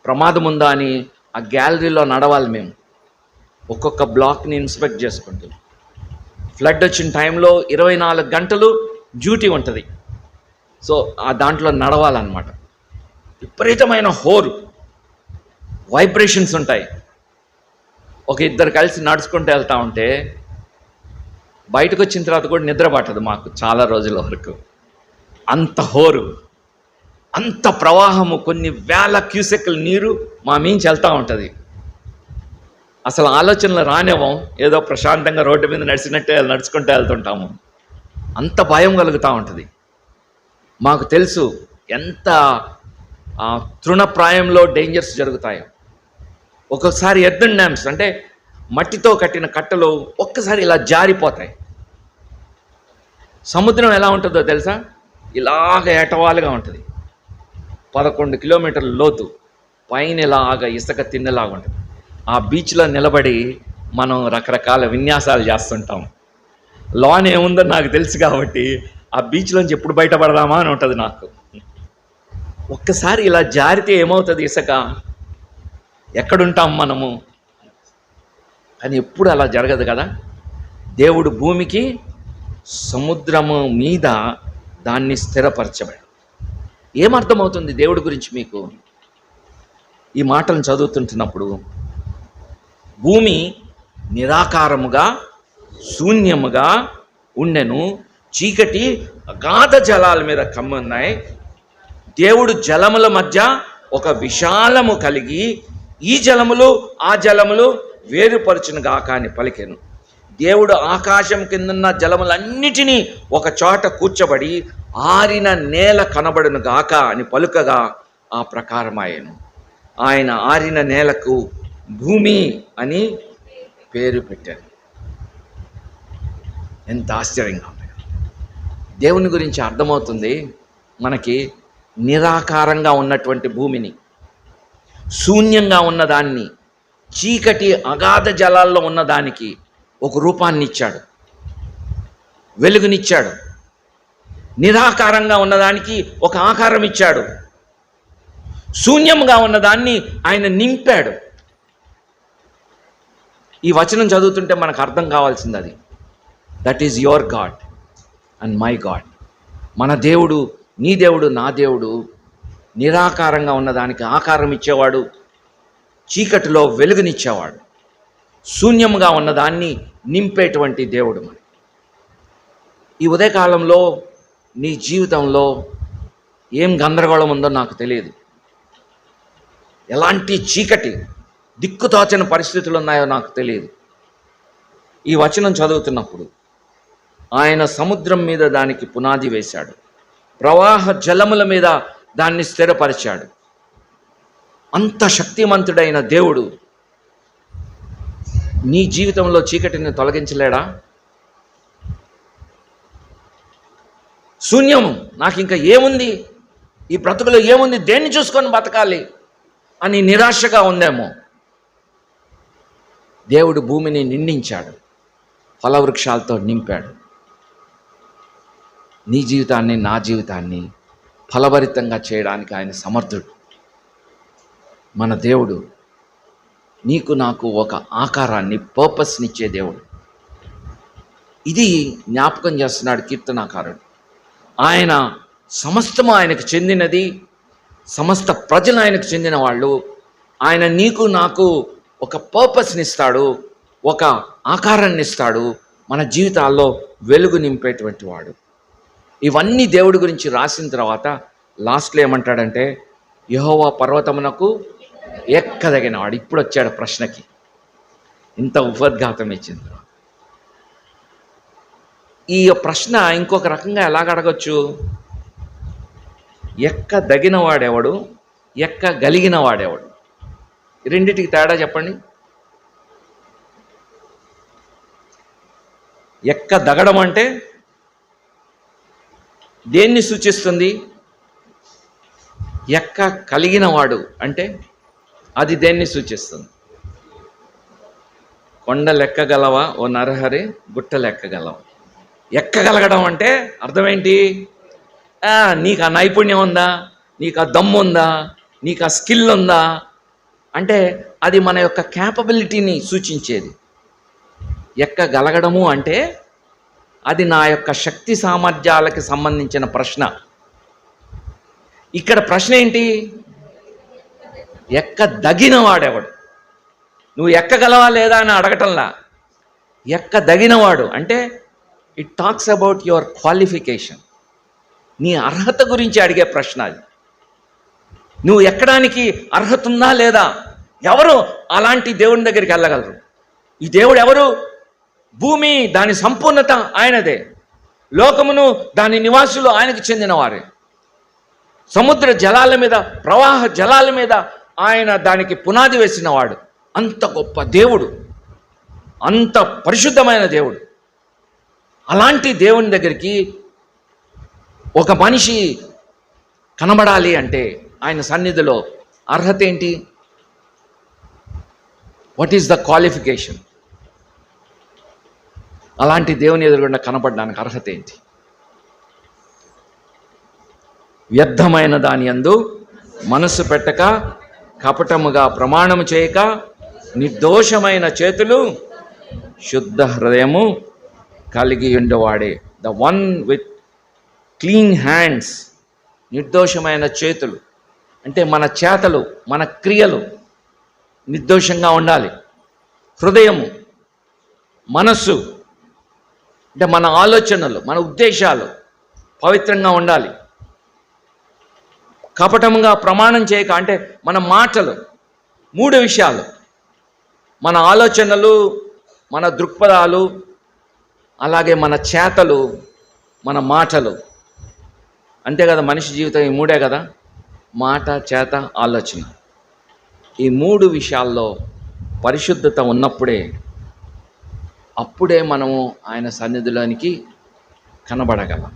ప్రమాదం ఉందా అని ఆ గ్యాలరీలో నడవాలి. మేము ఒక్కొక్క బ్లాక్ని ఇన్స్పెక్ట్ చేసుకుంటాం. ఫ్లడ్ వచ్చిన టైంలో 24 గంటలు డ్యూటీ ఉంటుంది. సో ఆ దాంట్లో నడవాలన్నమాట. విపరీతమైన హోరు, వైబ్రేషన్స్ ఉంటాయి. ఒక ఇద్దరు కలిసి నడుచుకుంటూ వెళ్తూ ఉంటే బయటకు వచ్చిన తర్వాత కూడా నిద్ర పట్టదు మాకు చాలా రోజుల వరకు. అంత హోరు, అంత ప్రవాహము, కొన్ని వేల క్యూసెక్ల నీరు మా మించి వెళ్తూ ఉంటుంది. అసలు ఆలోచనలు రానివ్వం. ఏదో ప్రశాంతంగా రోడ్డు మీద నడిచినట్టే నడుచుకుంటూ వెళ్తుంటాము. అంత భయం కలుగుతూ ఉంటుంది. మాకు తెలుసు ఎంత తృణప్రాయంలో డేంజర్స్ జరుగుతాయో. ఒక్కొక్కసారి ఎర్తన్ డ్యామ్స్ అంటే మట్టితో కట్టిన కట్టలు ఒక్కసారి ఇలా జారిపోతాయి. సముద్రం ఎలా ఉంటుందో తెలుసా? ఇలాగ ఏటవాలుగా ఉంటుంది. 11 కిలోమీటర్ల లోతు, పైన ఇలాగ ఇసుక తిన్నలాగా ఉంటుంది. ఆ బీచ్లో నిలబడి మనం రకరకాల విన్యాసాలు చేస్తుంటాం. లోన్ ఏముందో నాకు తెలుసు కాబట్టి ఆ బీచ్లోంచి ఎప్పుడు బయటపడదామా అని ఉంటుంది నాకు. ఒక్కసారి ఇలా జారితే ఏమవుతుంది? ఇసుక ఎక్కడుంటాం మనము? కానీ ఎప్పుడు అలా జరగదు కదా. దేవుడు భూమికి సముద్రము మీద దాన్ని స్థిరపరచబడి. ఏమర్థమవుతుంది దేవుడి గురించి మీకు ఈ మాటలను చదువుతుంటున్నప్పుడు? భూమి నిరాకారముగా శూన్యముగా ఉండెను, చీకటి అగాధ జలాల మీద కమ్మున్నాయి, దేవుడు జలముల మధ్య ఒక విశాలము కలిగి ఈ జలములు ఆ జలములు వేరుపరచును గాక అని పలికెను. దేవుడు ఆకాశం కిందున్న జలములన్నిటినీ ఒక చోట కూర్చబడి ఆరిన నేల కనబడును గాక అని పలుకగా ఆ ప్రకారమాయెను. ఆయన ఆరిన నేలకు భూమి అని పేరు పెట్టారు. ఎంత ఆశ్చర్యంగా ఉంది. దేవుని గురించి అర్థమవుతుంది మనకి. నిరాకారంగా ఉన్నటువంటి భూమిని, శూన్యంగా ఉన్నదాన్ని, చీకటి అగాధ జలాల్లో ఉన్నదానికి ఒక రూపాన్ని ఇచ్చాడు, వెలుగునిచ్చాడు. నిరాకారంగా ఉన్నదానికి ఒక ఆకారం ఇచ్చాడు. శూన్యంగా ఉన్నదాన్ని ఆయన నింపాడు. ఈ వచనం చదువుతుంటే మనకు అర్థం కావాల్సింది అది. That is your God and my God. మన దేవుడు, నీ దేవుడు, నా దేవుడు నిరాకారంగా ఉన్నదానికి ఆకారం ఇచ్చేవాడు, చీకటిలో వెలుగునిచ్చేవాడు, శూన్యంగా ఉన్నదాన్ని నింపేటువంటి దేవుడు. మరి ఈ ఉదయకాలంలో నీ జీవితంలో ఏం గందరగోళం ఉందో నాకు తెలియదు. ఎలాంటి చీకటి, దిక్కుతోచని పరిస్థితులు ఉన్నాయో నాకు తెలియదు. ఈ వచనం చదువుతున్నప్పుడు ఆయన సముద్రం మీద దానికి పునాది వేశాడు, ప్రవాహ జలముల మీద దాన్ని స్థిరపరిచాడు. అంత శక్తిమంతుడైన దేవుడు నీ జీవితంలో చీకటిని తొలగించలేడా? శూన్యం, నాకు ఇంకా ఏముంది, ఈ బ్రతుకులో ఏముంది, దేన్ని చూసుకొని బతకాలి అని నిరాశగా ఉందేమో. దేవుడు భూమిని నిండించాడు, ఫలవృక్షాలతో నింపాడు. నీ జీవితాన్ని, నా జీవితాన్ని ఫలభరితంగా చేయడానికి ఆయన సమర్థుడు. మన దేవుడు నీకు నాకు ఒక ఆకారాన్ని, పర్పస్నిచ్చే దేవుడు. ఇది జ్ఞాపకం చేస్తున్నాడు కీర్తనాకారుడు. ఆయన సమస్తము ఆయనకు చెందినది, సమస్త ప్రజలు ఆయనకు చెందిన వాళ్ళు. ఆయన నీకు నాకు ఒక పర్పస్ని ఇస్తాడు, ఒక ఆకారాన్ని ఇస్తాడు, మన జీవితాల్లో వెలుగు నింపేటువంటి వాడు. ఇవన్నీ దేవుడి గురించి రాసిన తర్వాత లాస్ట్లో ఏమంటాడంటే, యెహోవా పర్వతమునకు ఎక్కదగినవాడు. ఇప్పుడు వచ్చాడు ప్రశ్నకి, ఇంత ఉపద్ఘాతం ఇచ్చింది. ఈ ప్రశ్న ఇంకొక రకంగా ఎలాగ అడగచ్చు? ఎక్కదగిన వాడెవడు, ఎక్కగలిగిన వాడెవడు? రెండిటికి తేడా చెప్పండి. ఎక్కదగడం అంటే దేన్ని సూచిస్తుంది? ఎక్క కలిగిన వాడు అంటే అది దేన్ని సూచిస్తుంది? కొండ లెక్కగలవా ఓ నరహరి, గుట్ట లెక్కగలవా? ఎక్కగలగడం అంటే అర్థం ఏంటి? నీకు ఆ నైపుణ్యం ఉందా, నీకు ఆ దమ్ము ఉందా, నీకు ఆ స్కిల్ ఉందా అంటే అది మన యొక్క క్యాపబిలిటీని సూచించేది. ఎక్కగలగడము అంటే అది నా యొక్క శక్తి సామర్థ్యాలకి సంబంధించిన ప్రశ్న. ఇక్కడ ప్రశ్న ఏంటి? ఎక్కదగిన వాడెవడు? నువ్వు ఎక్కగలవా లేదా అని అడగటంలా, ఎక్కదగినవాడు అంటే it talks about your qualification, నీ అర్హత గురించి అడిగే ప్రశ్న అది. నువ్వు ఎక్కడానికి అర్హత ఉందా లేదా? ఎవరు అలాంటి దేవుని దగ్గరికి వెళ్ళగలరు? ఈ దేవుడు ఎవరు? భూమి, దాని సంపూర్ణత ఆయనదే. లోకమును, దాని నివాసులు ఆయనకు చెందినవారే. సముద్ర జలాల మీద, ప్రవాహ జలాల మీద ఆయన దానికి పునాది వేసినవాడు. అంత గొప్ప దేవుడు, అంత పరిశుద్ధమైన దేవుడు. అలాంటి దేవుని దగ్గరికి ఒక మనిషి కనబడాలి అంటే ఆయన సన్నిధిలో అర్హత ఏంటి? What is the qualification? అలాంటి దేవుని ఎదురుగుండా కనపడడానికి అర్హత ఏంటి? వ్యర్థమైన దాని యందు మనస్సు పెట్టక, కపటముగా ప్రమాణము చేయక, నిర్దోషమైన చేతులు, శుద్ధ హృదయము కలిగి ఉండేవాడే. The one with clean hands. నిర్దోషమైన చేతులు అంటే మన చేతలు, మన క్రియలు నిర్దోషంగా ఉండాలి. హృదయము, మనస్సు అంటే మన ఆలోచనలు, మన ఉద్దేశాలు పవిత్రంగా ఉండాలి. కపటంగా ప్రమాణం చేయక, అంటే మన మాటలు, 3 విషయాలు, మన ఆలోచనలు, మన దృక్పథాలు, అలాగే మన చేతలు, మన మాటలు. అంతే కదా మనిషి జీవితం, ఈ 3 కదా, మాట, చేత, ఆలోచన. ఈ 3 విషయాల్లో పరిశుద్ధత ఉన్నప్పుడే, అప్పుడే మనము ఆయన సన్నిధిలోనికి కనబడగలం.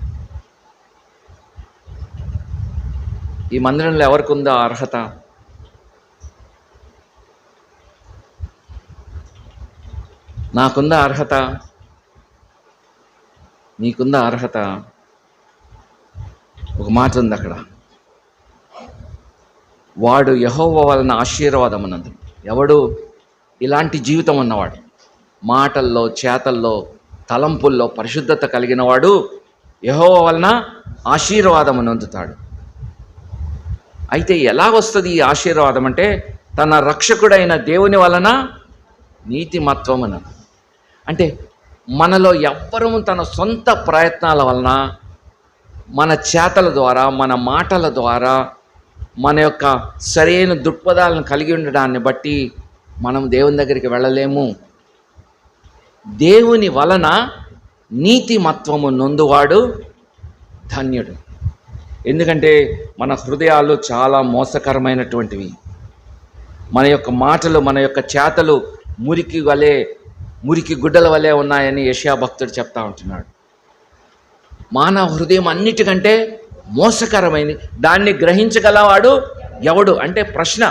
ఈ మందిరంలో ఎవరికి ఉందో అర్హత? నాకుందా అర్హత? నీకుందా అర్హత? ఒక మాట ఉంది అక్కడ, వాడు యెహోవా వలన ఆశీర్వాదమునందు. ఎవడు? ఇలాంటి జీవితం ఉన్నవాడు, మాటల్లో, చేతల్లో, తలంపుల్లో పరిశుద్ధత కలిగిన వాడు యెహోవా వలన ఆశీర్వాదము నొందుతాడు. అయితే ఎలా వస్తుంది ఈ ఆశీర్వాదం అంటే, తన రక్షకుడైన దేవుని వలన నీతిమత్వమున. అంటే మనలో ఎవ్వరూ తన సొంత ప్రయత్నాల వలన, మన చేతల ద్వారా, మన మాటల ద్వారా, మన యొక్క సరైన దృక్పథాలను కలిగి ఉండడాన్ని బట్టి మనం దేవుని దగ్గరికి వెళ్ళలేము. దేవుని వలన నీతిమత్వము నొందువాడు ధన్యుడు. ఎందుకంటే మన హృదయాలు చాలా మోసకరమైనటువంటివి. మన యొక్క మాటలు, మన యొక్క చేతలు మురికి గుడ్డల వలె ఉన్నాయని యెషయా భక్తుడు చెప్తా ఉంటున్నాడు. మానవ హృదయం అన్నిటికంటే మోసకరమైంది. దాన్ని గ్రహించగలవాడు ఎవడు అంటే ప్రశ్న.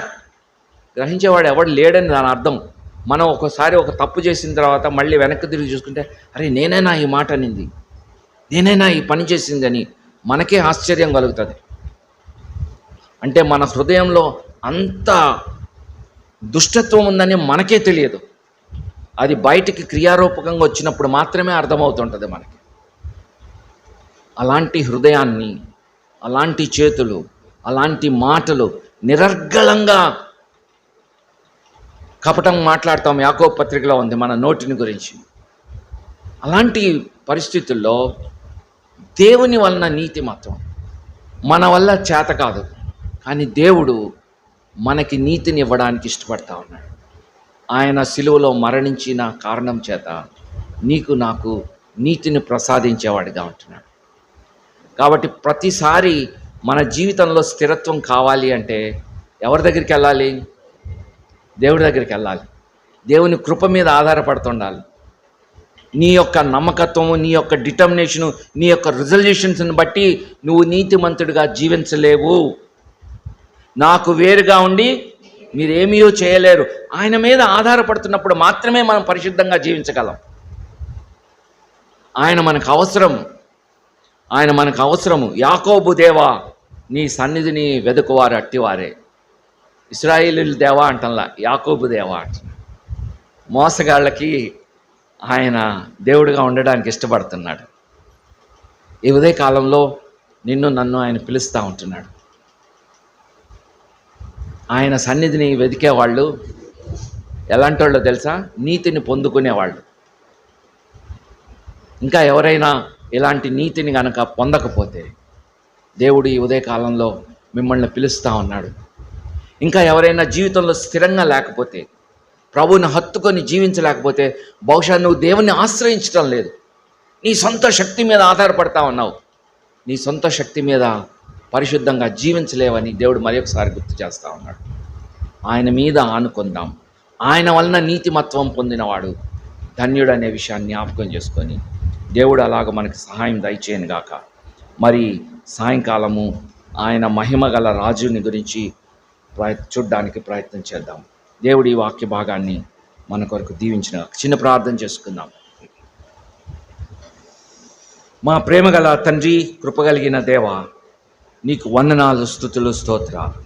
గ్రహించేవాడు ఎవడు లేడని దాని అర్థం. మనం ఒకసారి ఒక తప్పు చేసిన తర్వాత మళ్ళీ వెనక్కి తిరిగి చూసుకుంటే, అరే నేనైనా ఈ మాట అనింది, నేనైనా ఈ పని చేసిందని మనకే ఆశ్చర్యం కలుగుతుంది. అంటే మన హృదయంలో అంత దుష్టత్వం ఉందని మనకే తెలియదు. అది బయటికి క్రియారూపకంగా వచ్చినప్పుడు మాత్రమే అర్థమవుతుంటుంది మనకి. అలాంటి హృదయాన్ని, అలాంటి చేతులు, అలాంటి మాటలు నిరర్గళంగా కపటం మాట్లాడతాం. యాకోబు పత్రికలో ఉంది మన నోటిని గురించి. అలాంటి పరిస్థితుల్లో దేవుని వలన నీతిమత్వం, మన వల్ల చేత కాదు, కానీ దేవుడు మనకి నీతిని ఇవ్వడానికి ఇష్టపడతా ఉన్నాడు. ఆయన సిలువలో మరణించిన కారణం చేత నీకు నాకు నీతిని ప్రసాదించేవాడిగా ఉంటున్నాడు. కాబట్టి ప్రతిసారి మన జీవితంలో స్థిరత్వం కావాలి అంటే ఎవరి దగ్గరికి వెళ్ళాలి? దేవుడి దగ్గరికి వెళ్ళాలి. దేవుని కృప మీద ఆధారపడుతుండాలి. నీ యొక్క నమ్మకత్వము, నీ యొక్క డిటర్మినేషను, నీ యొక్క రిజల్యూషన్స్ని బట్టి నువ్వు నీతిమంతుడిగా జీవించలేవు. నాకు వేరుగా ఉండి మీరేమీ చేయలేరు. ఆయన మీద ఆధారపడుతున్నప్పుడు మాత్రమే మనం పరిశుద్ధంగా జీవించగలం. ఆయన మనకు అవసరం. ఆయన మనకు అవసరము. యాకోబు దేవా నీ సన్నిధిని వెదుకువారు అట్టివారే. ఇశ్రాయేలీయుల దేవా అంటల్లా, యాకోబు దేవా అంట. మోసగాళ్ళకి ఆయన దేవుడిగా ఉండడానికి ఇష్టపడుతున్నాడు. ఈ ఉదయకాలంలో నిన్ను నన్ను ఆయన పిలుస్తూ ఉంటున్నాడు. ఆయన సన్నిధిని వెతికేవాళ్ళు ఎలాంటి వాళ్ళో తెలుసా? నీతిని పొందుకునేవాళ్ళు. ఇంకా ఎవరైనా ఇలాంటి నీతిని కనుక పొందకపోతే దేవుడు ఈ ఉదయకాలంలో మిమ్మల్ని పిలుస్తూ ఉన్నాడు. ఇంకా ఎవరైనా జీవితంలో స్థిరంగా లేకపోతే, ప్రభువుని హత్తుకొని జీవించలేకపోతే, బహుశా నువ్వు దేవుని ఆశ్రయించడం లేదు, నీ సొంత శక్తి మీద ఆధారపడతా ఉన్నావు. నీ సొంత శక్తి మీద పరిశుద్ధంగా జీవించలేవని దేవుడు మరొకసారి గుర్తు చేస్తూ ఉన్నాడు. ఆయన మీద ఆనుకుందాం. ఆయన వలన నీతిమత్వం పొందినవాడు ధన్యుడు అనే విషయాన్ని జ్ఞాపకం చేసుకొని దేవుడు అలాగ మనకి సహాయం దయచేయను గాక. మరి సాయంకాలము ఆయన మహిమ గల రాజుని గురించి చూడ్డానికి ప్రయత్నం చేద్దాం. దేవుడి ఈ వాక్య భాగాన్ని మన కొరకు దీవించిన చిన్న ప్రార్థన చేసుకుందాం. మా ప్రేమగల తండ్రి, కృపగలిగిన దేవ, నీకు వందనాలు, స్తుతులు, స్తోత్రాలు.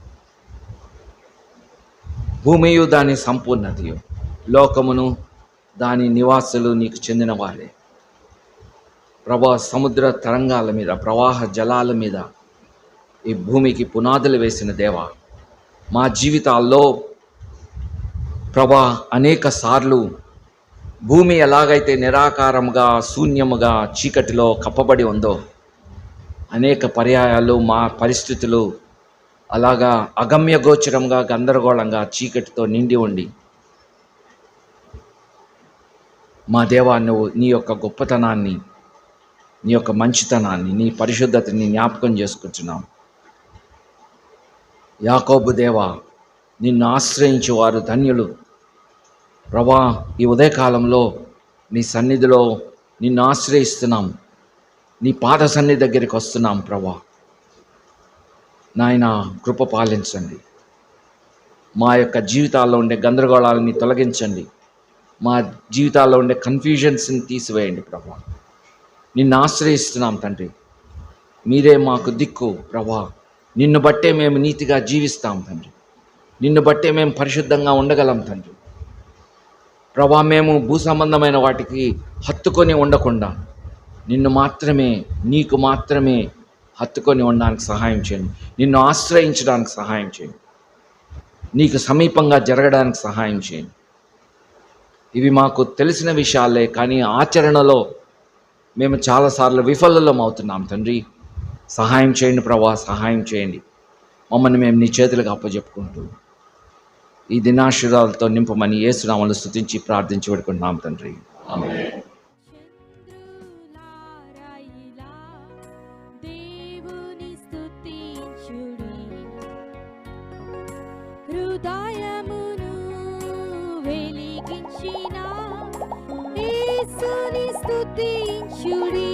భూమియు దాని సంపూర్ణతయు, లోకమును దాని నివాసులు నీకు చెందిన వారే. ప్రభా, సముద్ర తరంగాల మీద, ప్రవాహ జలాల మీద ఈ భూమికి పునాదులు వేసిన దేవ, మా జీవితాల్లో ప్రభా అనేక సార్లు భూమి ఎలాగైతే నిరాకారముగా, శూన్యముగా, చీకటిలో కప్పబడి ఉందో, అనేక పర్యాయాలు మా పరిస్థితులు అలాగా అగమ్య గోచరంగా, గందరగోళంగా, చీకటితో నిండి ఉండి, మా దేవా, నువ్వు నీ యొక్క గొప్పతనాన్ని, నీ యొక్క మంచితనాన్ని, నీ పరిశుద్ధతని జ్ఞాపకం చేసుకుంటున్నాం. యాకోబు దేవా, నిన్ను ఆశ్రయించే వారు ధన్యులు. ప్రభా, ఈ ఉదయకాలంలో నీ సన్నిధిలో నిన్ను ఆశ్రయిస్తున్నాం, నీ పాద సన్నిధి దగ్గరికి వస్తున్నాం. ప్రభా నాయన, కృప పాలించండి. మా యొక్క జీవితాల్లో ఉండే గందరగోళాలని తొలగించండి. మా జీవితాల్లో ఉండే కన్ఫ్యూజన్స్ని తీసివేయండి. ప్రభా, నిన్ను ఆశ్రయిస్తున్నాం తండ్రి. మీరే మాకు దిక్కు. ప్రభా, నిన్ను బట్టే మేము నీతిగా జీవిస్తాం తండ్రి. నిన్ను బట్టే మేము పరిశుద్ధంగా ఉండగలం తండ్రి. ప్రభా, మేము భూ సంబంధమైన వాటికి హత్తుకొని ఉండకుండా నిన్ను మాత్రమే, నీకు మాత్రమే హత్తుకొని ఉండడానికి సహాయం చేయండి. నిన్ను ఆశ్రయించడానికి సహాయం చేయండి. నీకు సమీపంగా జరగడానికి సహాయం చేయండి. ఇవి మాకు తెలిసిన విషయాలే, కానీ ఆచరణలో మేము చాలాసార్లు విఫలం అవుతున్నాం తండ్రి. సహాయం చేయండి ప్రభా, సహాయం చేయండి. మమ్మల్ని మేము నీ చేతులకు అప్పచెప్పుకుంటూ ఈ దినాశీర్వాదాలతో నింపమని యేసునామములో స్తుతించి ప్రార్థించి పెడుకుంటున్నాం తండ్రి. ఆమేన్. చంద్రులారాయిలా దేవుని స్తుతించుడి, హృదయమును వెలిగించిన యేసుని స్తుతించుడి.